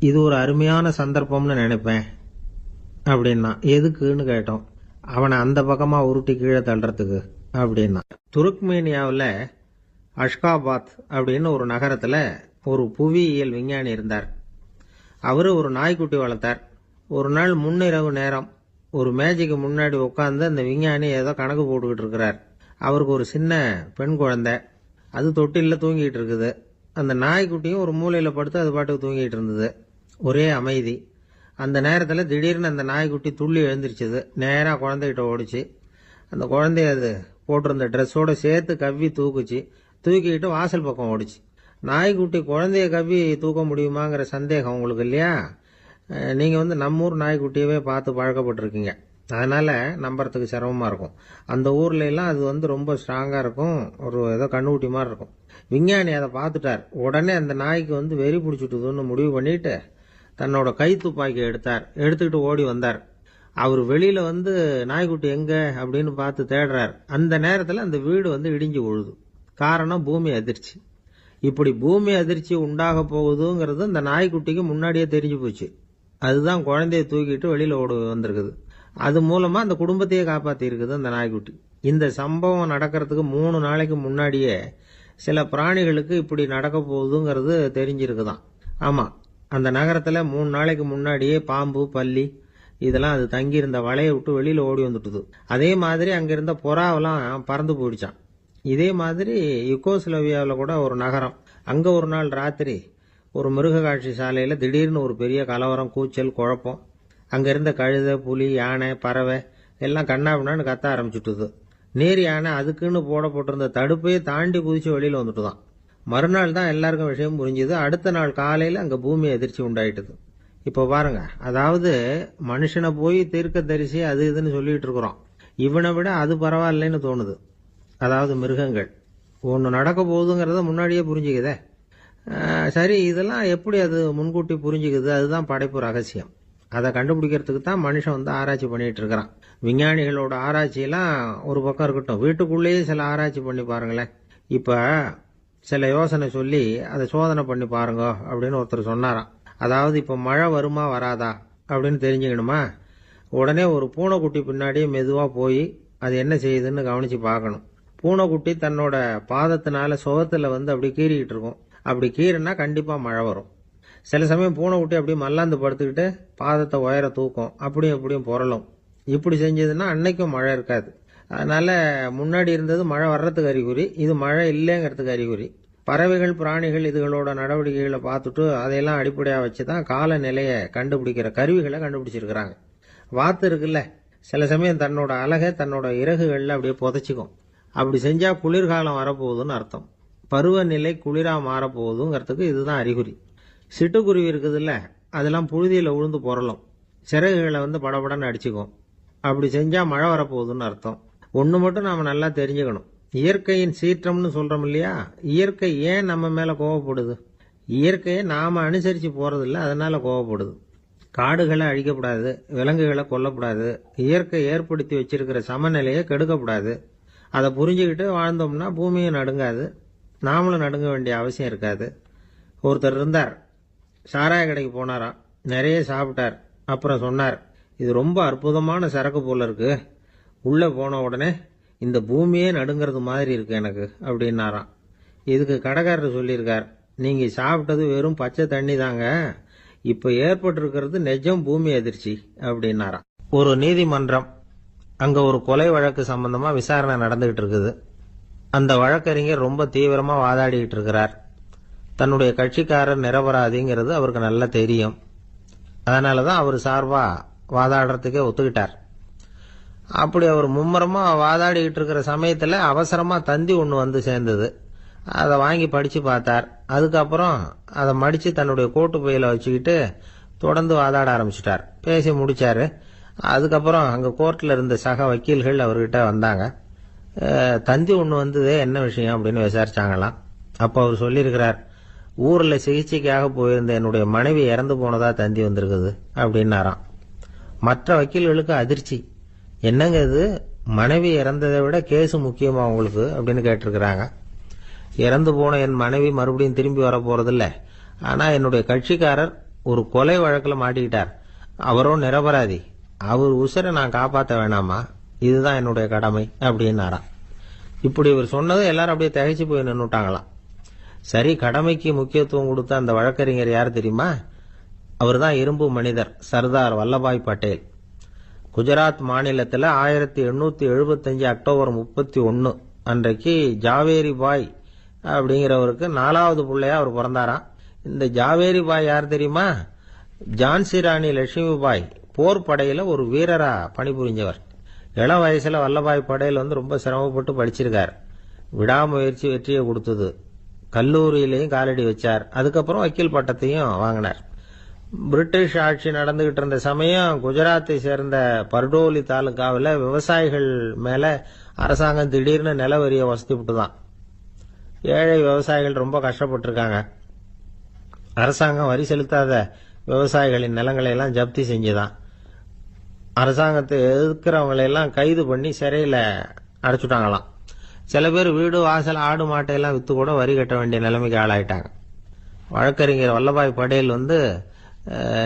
இது ஒரு அருமையான சந்தர்ப்பம்னு நினைப்பேன் அப்படின்னா. எதுக்குன்னு கேட்டோம். அவனை அந்த பக்கமாக உருட்டி கீழே தள்ளுறதுக்கு அப்படின்னா. துருக்மேனியாவில் அஷ்காபாத் அப்படின்னு ஒரு நகரத்தில் ஒரு புவியியல் விஞ்ஞானி இருந்தார். அவர் ஒரு நாய்க்குட்டி வளர்த்தார். ஒரு நாள் முன்னிரவு நேரம் ஒரு மேஜைக்கு முன்னாடி உட்காந்து அந்த விஞ்ஞானி ஏதோ கணக்கு போட்டுக்கிட்டு இருக்கிறார். அவருக்கு ஒரு சின்ன பெண் குழந்தை, அது தொட்டிலில் தூங்கிட்டு இருக்குது. அந்த நாய்க்குட்டியும் ஒரு மூலையில் படுத்து அது பாட்டுக்கு தூங்கிட்டு இருந்தது. ஒரே அமைதி. அந்த நேரத்தில் திடீர்னு அந்த நாய்க்குட்டி துள்ளி எழுந்திரிச்சது. நேராக குழந்தைகிட்ட ஓடிச்சு. அந்த குழந்தைய அது போட்டிருந்த ட்ரெஸ்ஸோடு சேர்த்து கவ்வி தூக்குச்சு. தூக்கிக்கிட்டு வாசல் பக்கம் ஓடிச்சு. நாய்க்குட்டி குழந்தைய கவ்வி தூக்க முடியுமாங்கிற சந்தேகம் உங்களுக்கு இல்லையா? நீங்கள் நம்ம ஊர் நாய்க்குட்டியவே பார்த்து பழக்கப்பட்டிருக்கீங்க. அதனால் நம்புறதுக்கு சிரமமாக இருக்கும். அந்த ஊர்ல எல்லாம் அது ரொம்ப ஸ்ட்ராங்காக இருக்கும். ஒரு ஏதோ கண்ணுக்குட்டி மாதிரி இருக்கும். விஞ்ஞானி அதை பார்த்துட்டார். உடனே அந்த நாய்க்கு வெறி பிடிச்சிட்டுதுன்னு முடிவு பண்ணிட்டு தன்னோட கை துப்பாக்கி எடுத்துக்கிட்டு ஓடி வந்தார். அவர் வெளியில் நாய்க்குட்டி எங்க அப்படின்னு பார்த்து தேடுறார். அந்த நேரத்தில் அந்த வீடு இடிஞ்சு விழுது. காரணம் பூமி அதிர்ச்சி. இப்படி பூமி அதிர்ச்சி உண்டாக போகுதுங்கிறது அந்த நாய்க்குட்டிக்கு முன்னாடியே தெரிஞ்சு போச்சு. அதுதான் குழந்தைய தூக்கிட்டு வெளியில் ஓடி வந்திருக்குது. அது மூலமாக அந்த குடும்பத்தையே காப்பாற்றி இருக்குது அந்த நாய்க்குட்டி. இந்த சம்பவம் நடக்கிறதுக்கு 3 நாளைக்கு முன்னாடியே சில பிராணிகளுக்கு இப்படி நடக்க போகுதுங்கிறது தெரிஞ்சிருக்குதான். ஆமாம், அந்த நகரத்தில் 3 நாளைக்கு முன்னாடியே பாம்பு, பல்லி இதெல்லாம் அது தங்கியிருந்த வலையை விட்டு வெளியில் ஓடி வந்துட்டுது. அதே மாதிரி அங்கிருந்த புறாவெல்லாம் பறந்து போயிடுச்சான். இதே மாதிரி யுகோஸ்லோவியாவில் கூட ஒரு நகரம், அங்கே ஒரு நாள் ராத்திரி ஒரு மிருக காட்சி சாலையில் திடீர்னு ஒரு பெரிய கலவரம், கூச்சல், குழப்பம். அங்கே இருந்த கழுதை, புலி, யானை, பறவை எல்லாம் கண்ணாபின்னான்னு கத்த ஆரம்பிச்சுட்டுது. நேர் யானை அதுக்குன்னு போடப்பட்டிருந்த தடுப்பையே தாண்டி குதிச்சு வெளியில் வந்துட்டு தான். மறுநாள் தான் எல்லாருக்கும் விஷயம் புரிஞ்சுது. அடுத்த நாள் காலையில் அங்கே பூமி அதிர்ச்சி உண்டாயிட்டுது. இப்போ பாருங்க, அதாவது மனுஷனை போய் தீர்க்க தரிசி அது இதுன்னு சொல்லிட்டு இருக்கிறோம். இவனை விட அது பரவாயில்லைன்னு தோணுது. அதாவது மிருகங்கள் ஒன்று நடக்க போகுதுங்கிறத முன்னாடியே புரிஞ்சுக்குதே. சரி, இதெல்லாம் எப்படி அது முன்கூட்டி புரிஞ்சுக்குது? அதுதான் படைப்பு ரகசியம். அதை கண்டுபிடிக்கிறதுக்கு தான் மனுஷன் ஆராய்ச்சி பண்ணிட்டு இருக்கிறான். விஞ்ஞானிகளோட ஆராய்ச்சியெல்லாம் ஒரு பக்கம் இருக்கட்டும், வீட்டுக்குள்ளேயே சில ஆராய்ச்சி பண்ணி பாருங்களேன். இப்போ சில யோசனை சொல்லி அதை சோதனை பண்ணி பாருங்க அப்படின்னு ஒருத்தர் சொன்னாராம். அதாவது இப்போ மழை வருமா வராதா அப்படின்னு தெரிஞ்சுக்கணுமா, உடனே ஒரு பூனைக்குட்டி பின்னாடியே மெதுவாக போய் அது என்ன செய்யுதுன்னு கவனித்து பார்க்கணும். பூனைக்குட்டி தன்னோட பாதத்தினால சுகத்தில் அப்படி கீறிக்கிட்டு இருக்கும். அப்படி கீறினா கண்டிப்பாக மழை வரும். சில சமயம் பூனைக்குட்டி அப்படி மல்லாந்து படுத்துக்கிட்டு பாதத்தை உயர தூக்கும், அப்படியும் இப்படியும் புரளும். இப்படி செஞ்சதுன்னா அன்னைக்கும் மழை இருக்காது. அதனால முன்னாடி இருந்தது மழை வர்றதுக்கு அறிகுறி, இது மழை இல்லைங்கிறதுக்கு அறிகுறி. பறவைகள், பிராணிகள் இதுகளோட நடவடிக்கைகளை பார்த்துட்டு அதையெல்லாம் அடிப்படையாக வச்சு தான் காலநிலையை கண்டுபிடிக்கிற கருவிகளை கண்டுபிடிச்சிருக்கிறாங்க. வாத்து இருக்குல்ல, சில சமயம் தன்னோட அழகை தன்னோட இறகுகளில் அப்படியே புதைச்சிக்கும். அப்படி செஞ்சால் குளிர்காலம் வரப்போகுதுன்னு அர்த்தம். பருவநிலை குளிராக மாறப்போகுதுங்கிறதுக்கு இதுதான் அறிகுறி. சிட்டுக்குருவி இருக்குதுல்ல, அதெல்லாம் புழுதியில் உழுந்து புரளும். சிறகுகளை படபடன்னு அடிச்சுக்கும். அப்படி செஞ்சால் மழை வரப்போகுதுன்னு அர்த்தம். ஒன்று மட்டும் நாம் நல்லா தெரிஞ்சுக்கணும். இயற்கையின் சீற்றம்னு சொல்கிறோம் இல்லையா, இயற்கை ஏன் நம்ம மேலே கோவப்படுது? இயற்கையை நாம் அனுசரித்து போகிறதில்ல, அதனால் கோவப்படுது. காடுகளை அழிக்கப்படாது, விலங்குகளை கொல்லக்கூடாது, இயற்கை ஏற்படுத்தி வச்சிருக்கிற சமநிலையை கெடுக்கக்கூடாது. அதை புரிஞ்சுக்கிட்டு வாழ்ந்தோம்னா பூமியும் நடுங்காது, நாமளும் நடுங்க வேண்டிய அவசியம் இருக்காது. ஒருத்தர் இருந்தார், சாராய கடைக்கு போனாராம், நிறைய சாப்பிட்டார். அப்புறம் சொன்னார், இது ரொம்ப அற்புதமான சரக்கு போல இருக்கு. உள்ளே போன உடனே இந்த பூமியே நடுங்கிறது மாதிரி இருக்கு எனக்கு அப்படின்னாராம். இதுக்கு கடைக்காரர் சொல்லியிருக்கார், நீங்கள் சாப்பிட்டது வெறும் பச்சை தண்ணி தாங்க, இப்போ ஏற்பட்டிருக்கிறது நிஜம் பூமி அதிர்ச்சி அப்படின்னாராம். ஒரு நீதிமன்றம், அங்கே ஒரு கொலை வழக்கு சம்பந்தமாக விசாரணை நடந்துகிட்டு இருக்குது. அந்த வழக்கறிஞர் ரொம்ப தீவிரமாக வாதாடிக்கிட்டு இருக்கிறார். தன்னுடைய கட்சிக்காரர் நிரபராதிங்கிறது அவருக்கு நல்லா தெரியும். அதனால தான் அவர் சார்பாக வாதாடுறதுக்கே ஒத்துக்கிட்டார். அப்படி அவர் மும்முரமாக வாதாடிக்கிட்டு இருக்கிற சமயத்தில் அவசரமாக தந்தி ஒன்று சேர்ந்தது. அதை வாங்கி படித்து பார்த்தார். அதுக்கப்புறம் அதை மடித்து தன்னுடைய கோட்டு பையில் வச்சுக்கிட்டு தொடர்ந்து வாதாட ஆரம்பிச்சிட்டார். பேசி முடித்தார். அதுக்கப்புறம் அங்கே கோர்ட்டில் இருந்த சக வக்கீல்கள் அவர்கிட்ட வந்தாங்க. தந்தி ஒன்று வந்ததே, என்ன விஷயம் அப்படின்னு விசாரிச்சாங்களாம். அப்போ அவர் சொல்லியிருக்கிறார், ஊரில் சிகிச்சைக்காக போயிருந்த என்னுடைய மனைவி இறந்து போனதா தந்தி வந்திருக்குது அப்படின்னாராம். மற்ற வக்கீல்களுக்கு அதிர்ச்சி. என்னங்க இது, மனைவி இறந்ததை விட கேஸு முக்கியமா உங்களுக்கு அப்படின்னு கேட்டிருக்கிறாங்க. இறந்து போன என் மனைவி மறுபடியும் திரும்பி வர போறதில்ல. ஆனா என்னுடைய கட்சிக்காரர் ஒரு கொலை வழக்கில் மாட்டிக்கிட்டார். அவரும் நிரபராதி. அவர் உசுரை நான் காப்பாற்ற வேணாமா? இதுதான் என்னுடைய கடமை அப்படின்னாராம். இப்படி இவர் சொன்னது எல்லாரும் அப்படியே திகைச்சு போய் நின்றுட்டாங்களாம். சரி, கடமைக்கு முக்கியத்துவம் கொடுத்த அந்த வழக்கறிஞர் யார் தெரியுமா? அவர் தான் இரும்பு மனிதர் சர்தார் வல்லபாய் பட்டேல். குஜராத் மாநிலத்தில் 1875 அக்டோபர் 31 அன்றைக்கு ஜாவேரி பாய் அப்படிங்கிறவருக்கு 4வது பிள்ளையா அவர் பிறந்தாராம். இந்த ஜாவேரி பாய் யார் தெரியுமா? ஜான்சி ராணி லட்சுமி பாய் போர் படையில ஒரு வீரரா பணிபுரிஞ்சவர். இளம் வயசுல வல்லபாய் படேல் ரொம்ப சிரமப்பட்டு படிச்சிருக்கார். விடாமுயற்சி வெற்றியை கொடுத்தது. கல்லூரியிலையும் காலடி வச்சார். அதுக்கப்புறம் வக்கீல் பட்டத்தையும் வாங்கினார். பிரிட்டிஷ் ஆட்சி நடந்துகிட்டு இருந்த சமயம் குஜராத்தை சேர்ந்த பர்டோலி தாலுகாவில் விவசாயிகள் மேல அரசாங்கம் திடீர்னு நில வரியை வசதி விட்டுதான். ஏழை விவசாயிகள் ரொம்ப கஷ்டப்பட்டிருக்காங்க. அரசாங்கம் வரி செலுத்தாத விவசாயிகளின் நிலங்களை எல்லாம் ஜப்தி செஞ்சுதான். அரசாங்கத்தை எதிர்க்கிறவங்களை எல்லாம் கைது பண்ணி சிறையில அடைச்சுட்டாங்களாம். சில பேர் வீடு வாசல் ஆடு மாட்டையெல்லாம் வித்து கூட வரி கட்ட வேண்டிய நிலைமைக்கு ஆளாயிட்டாங்க. வழக்கறிஞர் வல்லபாய் படேல்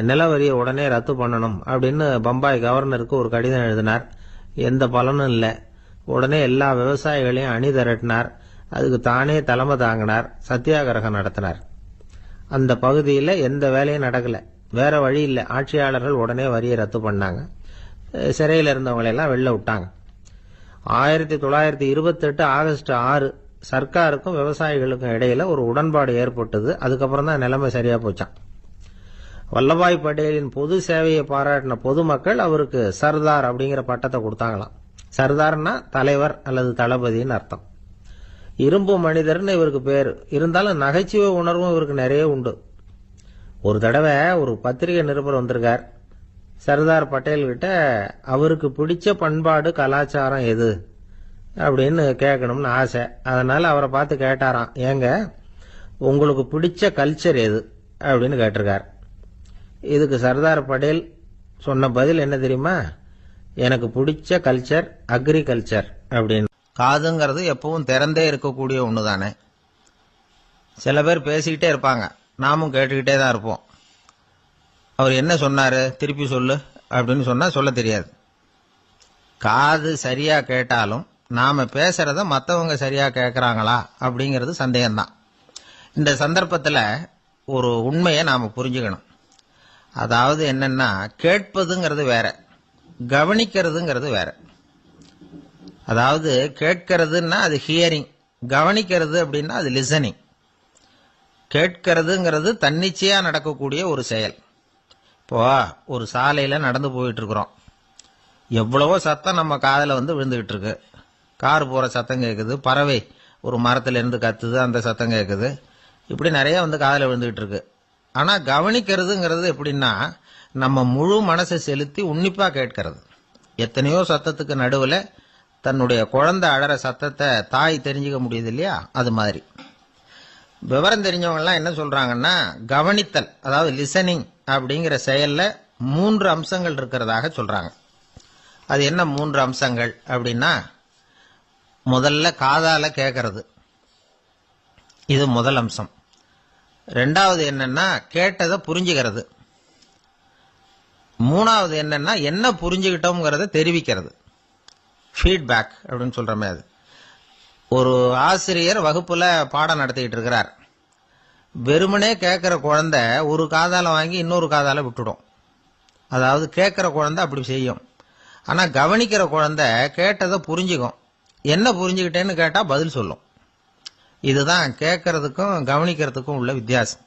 நில வரியை உடனே ரத்து பண்ணணும் அப்படின்னு பம்பாய் கவர்னருக்கு ஒரு கடிதம் எழுதினார். எந்த பலனும் இல்லை. உடனே எல்லா விவசாயிகளையும் அணி திரட்டினார். அதுக்கு தானே தலைமை தாங்கினார். சத்தியாகிரகம் நடத்தினார். அந்த பகுதியில் எந்த வேலையும் நடக்கல. வேற வழி இல்லை. ஆட்சியாளர்கள் உடனே வரியை ரத்து பண்ணாங்க. சிறையில் இருந்தவங்களெல்லாம் வெளில விட்டாங்க. 1928 ஆகஸ்ட் 6 சர்க்காருக்கும் விவசாயிகளுக்கும் இடையில ஒரு உடன்பாடு ஏற்பட்டது. அதுக்கப்புறம் தான் நிலைமை சரியா போச்சான். வல்லபாய் பட்டேலின் பொது சேவையை பாராட்டின பொதுமக்கள் அவருக்கு சர்தார் அப்படிங்கிற பட்டத்தை கொடுத்தாங்களாம். சர்தார்னா தலைவர் அல்லது தளபதினு அர்த்தம். இரும்பு மனிதர்னு இவருக்கு பேரு. இருந்தாலும் நகைச்சுவை உணர்வும் இவருக்கு நிறைய உண்டு. ஒரு தடவை ஒரு பத்திரிகை நிருபர் வந்திருக்கார். சர்தார் பட்டேல் கிட்ட அவருக்கு பிடிச்ச பண்பாடு கலாச்சாரம் எது அப்படின்னு கேட்கணும்னு ஆசை. அதனால அவரை பார்த்து கேட்டாராம், ஏங்க உங்களுக்கு பிடிச்ச கல்ச்சர் எது அப்படின்னு கேட்டிருக்கார். இதுக்கு சர்தார் பட்டேல் சொன்ன பதில் என்ன தெரியுமா? எனக்கு பிடிச்ச கல்ச்சர் அக்ரிகல்ச்சர் அப்படின்னு. காதுங்கிறது எப்பவும் திறந்தே இருக்கக்கூடிய ஒன்று தானே. சில பேர் பேசிக்கிட்டே இருப்பாங்க, நாமும் கேட்டுக்கிட்டே தான் இருப்போம். அவர் என்ன சொன்னாரு திருப்பி சொல்லு அப்படின்னு சொன்னா சொல்ல தெரியாது. காது சரியா கேட்டாலும் நாம பேசுறத மற்றவங்க சரியா கேட்கறாங்களா அப்படிங்கிறது சந்தேகம்தான். இந்த சந்தர்ப்பத்தில் ஒரு உண்மையை நாம புரிஞ்சுக்கணும். அதாவது என்னன்னா, கேட்பதுங்கிறது வேற, கவனிக்கிறதுங்கிறது வேற. அதாவது கேட்கறதுன்னா அது ஹியரிங், கவனிக்கிறது அப்படின்னா அது லிசனிங். கேட்கறதுங்கிறது தன்னிச்சையா நடக்கக்கூடிய ஒரு செயல். இப்போ ஒரு சாலையில நடந்து போயிட்டு இருக்கிறோம். எவ்வளவோ சத்தம் நம்ம காதில் விழுந்துகிட்டு இருக்கு. கார் போற சத்தம் கேட்குது, பறவை ஒரு மரத்துல இருந்து கத்துது, அந்த சத்தம் கேட்குது. இப்படி நிறைய காதில் விழுந்துகிட்டு இருக்கு. ஆனா கவனிக்கிறதுங்கிறது எப்படின்னா, நம்ம முழு மனசை செலுத்தி உன்னிப்பா கேட்கறது. எத்தனையோ சத்தத்துக்கு நடுவில் தன்னுடைய குழந்தை அழற சத்தத்தை தாய் தெரிஞ்சுக்க முடியுது இல்லையா? அது மாதிரி விவரம் தெரிஞ்சவங்கலாம் என்ன சொல்றாங்கன்னா, கவனித்தல் அதாவது லிசனிங் அப்படிங்கிற செயல்ல 3 அம்சங்கள் இருக்கிறதாக சொல்றாங்க. அது என்ன 3 அம்சங்கள் அப்படின்னா, முதல்ல காதால கேட்கறது, இது முதல் அம்சம். ரெண்டாவது என்னன்னா கேட்டதை புரிஞ்சுக்கிறது. மூணாவது என்னன்னா என்ன புரிஞ்சுக்கிட்டோம்ங்கிறத தெரிவிக்கிறது, ஃபீட்பேக் அப்படின்னு சொல்றமே. அது ஒரு ஆசிரியர் வகுப்புல பாடம் நடத்திக்கிட்டு இருக்கிறார். வெறுமனே கேட்கிற குழந்தை ஒரு காதால வாங்கி இன்னொரு காதால விட்டுடும். அதாவது கேட்கிற குழந்தை அப்படி செய்யும். ஆனா கவனிக்கிற குழந்தை கேட்டதை புரிஞ்சுக்கும். என்ன புரிஞ்சுக்கிட்டேன்னு கேட்டா பதில் சொல்லும். இதுதான் கேட்கறதுக்கும் கவனிக்கிறதுக்கும் உள்ள வித்தியாசம்.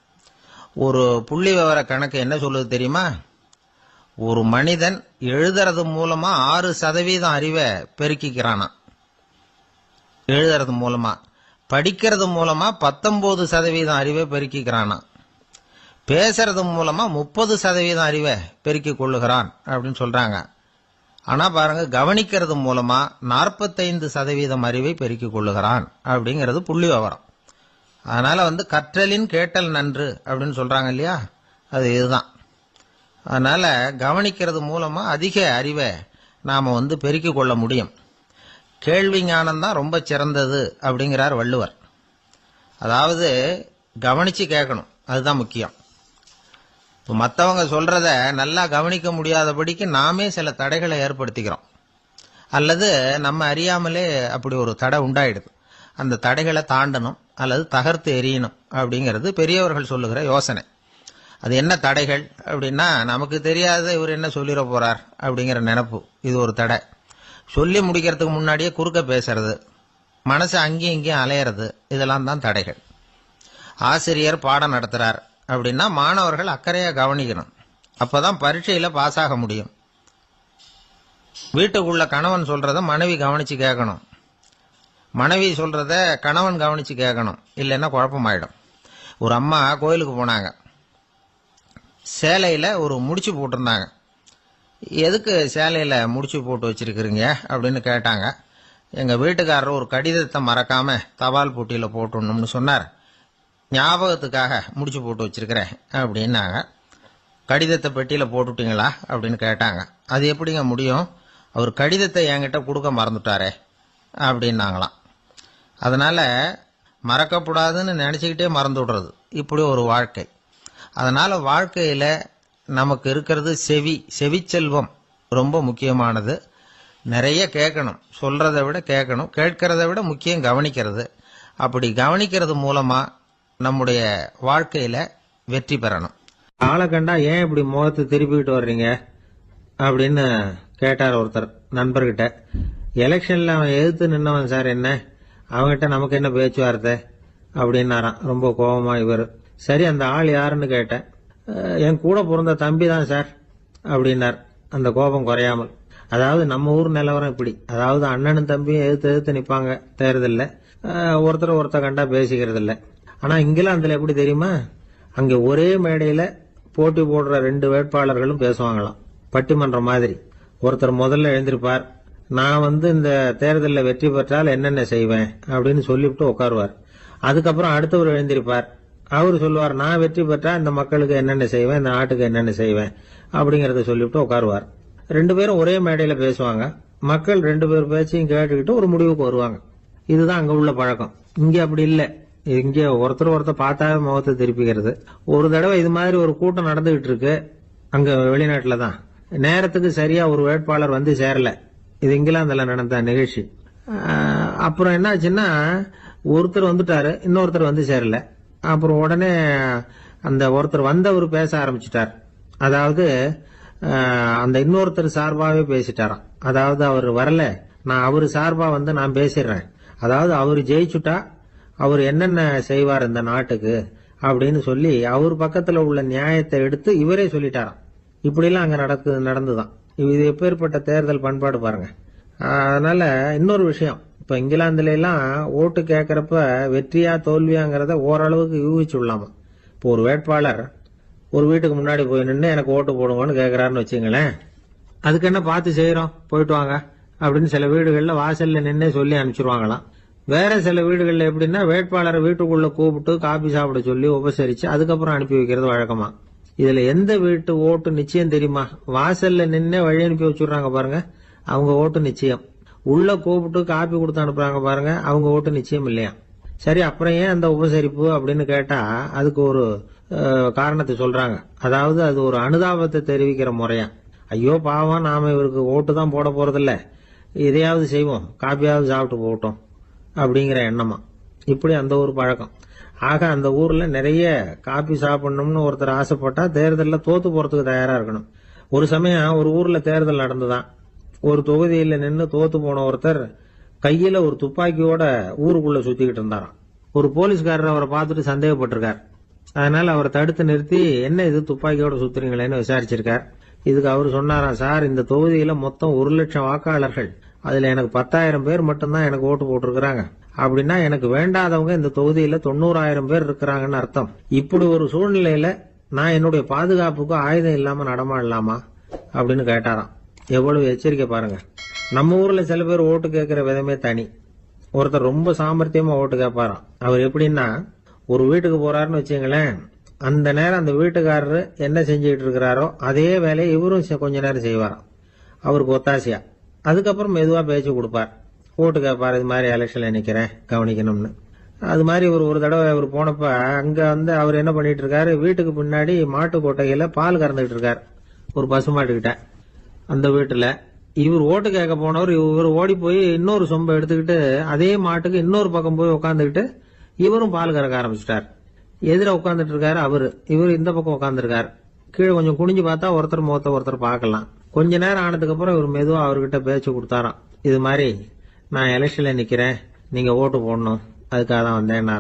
ஒரு புள்ளி விவர கணக்கு என்ன சொல்லுது தெரியுமா? ஒரு மனிதன் எழுதுறது மூலமா 6% அறிவை பெருக்கிக்கிறானா, எழுதுறது மூலமா. படிக்கிறது மூலமா 19% அறிவை பெருக்கிக்கிறானா. பேசுறது மூலமா 30% அறிவை பெருக்கிக் கொள்ளுகிறான் அப்படின்னு சொல்றாங்க. ஆனா பாருங்க, கவனிக்கிறது மூலமா 45% அறிவை பெருக்கிக் கொள்ளுகிறான் அப்படிங்கிறது புள்ளி விவரம். அதனால கற்றலின் கேட்டல் நன்று அப்படின்னு சொல்றாங்க இல்லையா, அது இதுதான். அதனால கவனிக்கிறது மூலமா அதிக அறிவை நாம பெருக்கிக் கொள்ள முடியும். கேள்வி ஞானம் தான் ரொம்ப சிறந்தது அப்படிங்கிறார் வள்ளுவர். அதாவது கவனிச்சு கேட்கணும், அதுதான் முக்கியம். மற்றவங்க சொல்றத நல்லா கவனிக்க முடியாதபடிக்கு நாமே சில தடைகளை ஏற்படுத்திக்கிறோம், அல்லது நம்ம அறியாமலே அப்படி ஒரு தடை உண்டாயிடுது. அந்த தடைகளை தாண்டணும் அல்லது தகர்த்து எறியணும் அப்படிங்கிறது பெரியவர்கள் சொல்லுகிற யோசனை. அது என்ன தடைகள் அப்படின்னா, நமக்கு தெரியாத இவர் என்ன சொல்லிட போறார் அப்படிங்கிற நினைப்பு, இது ஒரு தடை. சொல்லி முடிக்கிறதுக்கு முன்னாடியே குறுக்க பேசுறது, மனசு அங்கேயும் இங்கேயும் அலையிறது, இதெல்லாம் தான் தடைகள். ஆசிரியர் பாடம் நடத்துறார் அப்படின்னா மாணவர்கள் அக்கறையா கவனிக்கணும், அப்பதான் பரீட்சையில பாஸ் ஆக முடியும். வீட்டுக்குள்ள கணவன் சொல்றத மனைவி கவனிச்சு கேட்கணும், மனைவி சொல்றத கணவன் கவனிச்சு கேட்கணும், இல்லைன்னா குழப்பமாயிடும். ஒரு அம்மா கோயிலுக்கு போனாங்க, சேலையில ஒரு முடிச்சு போட்டிருந்தாங்க. எதுக்கு சேலையில முடிச்சு போட்டு வச்சிருக்கிறீங்க அப்படின்னு கேட்டாங்க. எங்க வீட்டுக்காரர் ஒரு கடிதத்தை மறக்காம தபால் போட்டியில போட்டுணும்னு சொன்னார், ஞாபகத்துக்காக முடிச்சு போட்டு வச்சிருக்கிறேன் அப்படின்னாங்க. கடிதத்தை பெட்டியில போட்டுட்டீங்களா அப்படின்னு கேட்டாங்க. அது எப்படிங்க முடியும், அவர் கடிதத்தை என்கிட்ட கொடுக்க மறந்துட்டாரே அப்படின்னாங்களாம். அதனால மறக்கப்படாதுன்னு நினைச்சுக்கிட்டே மறந்து விடுறது, இப்படி ஒரு வாழ்க்கை. அதனால வாழ்க்கையில நமக்கு இருக்கிறது செவிச்செல்வம் ரொம்ப முக்கியமானது. நிறைய கேட்கணும், சொல்றதை விட கேட்கணும், கேட்கறத விட முக்கியம் கவனிக்கிறது. அப்படி கவனிக்கிறது மூலமா நம்முடைய வாழ்க்கையில வெற்றி பெறணும். ஆளை கண்டா ஏன் இப்படி முகத்தை திருப்பிக்கிட்டு வர்றீங்க அப்படின்னு கேட்டார் ஒருத்தர் நண்பர்கிட்ட. எலெக்ஷன்ல அவன் எதிர்த்து நின்னவன் சார், என்ன அவங்ககிட்ட நமக்கு என்ன பேச்சுவார்த்தை அப்படின்னாராம் ரொம்ப கோபமா இவர். சரி, அந்த ஆள் யாருன்னு கேட்டேன். என் கூட பிறந்த தம்பி தான் சார் அப்படின்னார், அந்த கோபம் குறையாமல். அதாவது நம்ம ஊர் நிலவரம் இப்படி, அதாவது அண்ணனும் தம்பியும் எதிர்த்து நிற்பாங்க தேர்தல்ல, ஒருத்தர் கண்டா பேசிக்கிறது இல்லை. ஆனா இங்கிலாந்துல எப்படி தெரியுமா, அங்க ஒரே மேடையில போட்டி போடுற 2 வேட்பாளர்களும் பேசுவாங்களாம், பட்டிமன்றம் மாதிரி. ஒருத்தர் முதல்ல எழுந்திருப்பார், நான் இந்த தேர்தலில் வெற்றி பெற்றால் என்னென்ன செய்வேன் அப்படின்னு சொல்லிவிட்டு உட்காருவார். அதுக்கப்புறம் அடுத்தவர் எழுந்திருப்பார், அவர் சொல்லுவார், நான் வெற்றி பெற்றா இந்த மக்களுக்கு என்னென்ன செய்வேன், இந்த நாட்டுக்கு என்னென்ன செய்வேன் அப்படிங்கறத சொல்லிவிட்டு உட்காருவார். 2 பேரும் ஒரே மேடையில பேசுவாங்க, மக்கள் 2 பேர் பேச்சையும் கேட்டுக்கிட்டு ஒரு முடிவுக்கு வருவாங்க. இதுதான் அங்க உள்ள பழக்கம். இங்க அப்படி இல்லை, இங்க ஒருத்தர் பார்த்தாவே முகத்தை திருப்பிக்கிறது. ஒரு தடவை இது மாதிரி ஒரு கூட்டம் நடந்துகிட்டு இருக்கு, அங்க வெளிநாட்டுல தான். நேரத்துக்கு சரியா ஒரு வேட்பாளர் வந்து சேரல, இது இங்கிலாந்துல நடந்த நிகழ்ச்சி. அப்புறம் என்ன ஆச்சுன்னா, ஒருத்தர் வந்துட்டாரு, இன்னொருத்தர் வந்து சேரல. அப்புறம் உடனே அந்த ஒருத்தர் வந்தவர் பேச ஆரம்பிச்சிட்டார். அதாவது அந்த இன்னொருத்தர் சார்பாவே பேசிட்டாராம். அதாவது அவர் வரல, நான் அவரு சார்பா நான் பேசிடுறேன், அதாவது அவர் ஜெயிச்சுட்டா அவர் என்னென்ன செய்வார் இந்த நாட்டுக்கு அப்படின்னு சொல்லி அவர் பக்கத்துல உள்ள நியாயத்தை எடுத்து இவரே சொல்லிட்டாராம். இப்படிலாம் அங்க நடந்துதான். இது எப்பேற்பட்ட தேர்தல் பண்பாடு பாருங்க. அதனால இன்னொரு விஷயம், இப்ப இங்கிலாந்துல எல்லாம் ஓட்டு கேட்கறப்ப வெற்றியா தோல்வியாங்கிறத ஓரளவுக்கு யூகிச்சுடலாமா. இப்போ ஒரு வேட்பாளர் ஒரு வீட்டுக்கு முன்னாடி போய் நின்று எனக்கு ஓட்டு போடுங்கன்னு கேட்கிறாருன்னு வச்சுங்களேன், அதுக்கு என்ன பார்த்து செய்யறோம், போயிட்டு வாங்க அப்படின்னு சில வீடுகள்ல வாசல்ல நின்னே சொல்லி அனுப்பிச்சிருவாங்களாம். வேற சில வீடுகள்ல எப்படின்னா வேட்பாளரை வீட்டுக்குள்ள கூப்பிட்டு காபி சாப்பிட சொல்லி உபசரிச்சு அதுக்கப்புறம் அனுப்பி வைக்கிறது வழக்கமா. இதுல எந்த வீட்டு ஓட்டு நிச்சயம் தெரியுமா, வாசல்ல நின்னே வழி அனுப்பி வச்சுடுறாங்க பாருங்க, அவங்க ஓட்டு நிச்சயம். உள்ள கூப்பிட்டு காப்பி கொடுத்து அனுப்புறாங்க பாருங்க, அவங்க ஓட்டு நிச்சயம் இல்லையா. சரி, அப்புறம் ஏன் அந்த உபசரிப்பு அப்படின்னு கேட்டா அதுக்கு ஒரு காரணத்தை சொல்றாங்க. அதாவது அது ஒரு அனுதாபத்தை தெரிவிக்கிற முறையா. ஐயோ பாவம், நாம இவருக்கு ஓட்டு தான் போட போறதில்ல, இதையாவது செய்வோம், காப்பியாவது சாப்பிட்டு போகட்டும் அப்படிங்கிற எண்ணமா. இப்படி அந்த ஒரு பழக்கம். ஆக அந்த ஊர்ல நிறைய காப்பி சாப்பிடணும்னு ஒருத்தர் ஆசைப்பட்டா தேர்தலில் தோத்து போறதுக்கு தயாரா இருக்கணும். ஒரு சமயம் ஒரு ஊர்ல தேர்தல் நடந்துதான். ஒரு தொகுதியில நின்று தோத்து போன ஒருத்தர் கையில ஒரு துப்பாக்கியோட ஊருக்குள்ள சுத்திக்கிட்டு இருந்தாராம். ஒரு போலீஸ்காரர் அவரை பார்த்துட்டு சந்தேகப்பட்டிருக்கார். அதனால அவரை தடுத்து நிறுத்தி, என்ன இது துப்பாக்கியோட சுத்துறீங்களேன்னு விசாரிச்சிருக்கார். இதுக்கு அவர் சொன்னாராம், சார் இந்த தொகுதியில மொத்தம் 1,00,000 வாக்காளர்கள், அதுல எனக்கு 10,000 பேர் மட்டும்தான் எனக்கு ஓட்டு போட்டிருக்கிறாங்க. அப்படின்னா எனக்கு வேண்டாதவங்க இந்த தொகுதியில 90,000 பேர் இருக்கிறாங்கன்னு அர்த்தம். இப்படி ஒரு சூழ்நிலையில நான் என்னுடைய பாதுகாப்புக்கு ஆயுதம் இல்லாம நடமாடலாமா அப்படின்னு கேட்டாராம். எவ்வளவு எச்சரிக்கை பாருங்க. நம்ம ஊர்ல சில பேர் ஓட்டு கேட்கிற விதமே தனி. ஒருத்தர் ரொம்ப சாமர்த்தியமா ஓட்டு கேட்பாராம். அவர் எப்படின்னா, ஒரு வீட்டுக்கு போறாருன்னு வச்சுங்களேன், அந்த நேரம் அந்த வீட்டுக்காரரு என்ன செஞ்சுக்கிட்டு இருக்கிறாரோ அதே வேலையை இவரும் கொஞ்ச நேரம் செய்வாராம், அவருக்கு ஒத்தாசையா. அதுக்கப்புறம் மெதுவா பேச்சு கொடுப்பார், ஓட்டு கேட்பார், இது மாதிரி எலெக்ஷன்ல நிக்கிறேன் கவனிக்கணும்னு. அது மாதிரி ஒரு தடவை அவர் போனப்ப அங்க அவர் என்ன பண்ணிட்டு இருக்காரு, வீட்டுக்கு பின்னாடி மாட்டு கொட்டையில பால் கறந்துகிட்டு இருக்காரு ஒரு பசுமாட்டுக்கிட்ட. அந்த வீட்டுல இவர் ஓட்டு கேட்க போனவர் இவர் ஓடி போய் இன்னொரு சொம்பை எடுத்துக்கிட்டு அதே மாட்டுக்கு இன்னொரு பக்கம் போய் உட்காந்துக்கிட்டு இவரும் பால் கறக்க ஆரம்பிச்சிட்டார். எதிர உட்காந்துட்டு இருக்காரு இவர் இந்த பக்கம் உட்காந்துருக்காரு. கீழே கொஞ்சம் குனிஞ்சு பார்த்தா ஒருத்தர் முகத்தை ஒருத்தர் பார்க்கலாம். கொஞ்ச நேரம் ஆனதுக்கு அப்புறம் இவர் மெதுவா அவர்கிட்ட பேச்சு கொடுத்தாராம், இது மாதிரி நான் எலெக்ஷன்ல நிக்கிறேன், நீங்க ஓட்டு போடணும், அதுக்காக தான் வந்தேன்.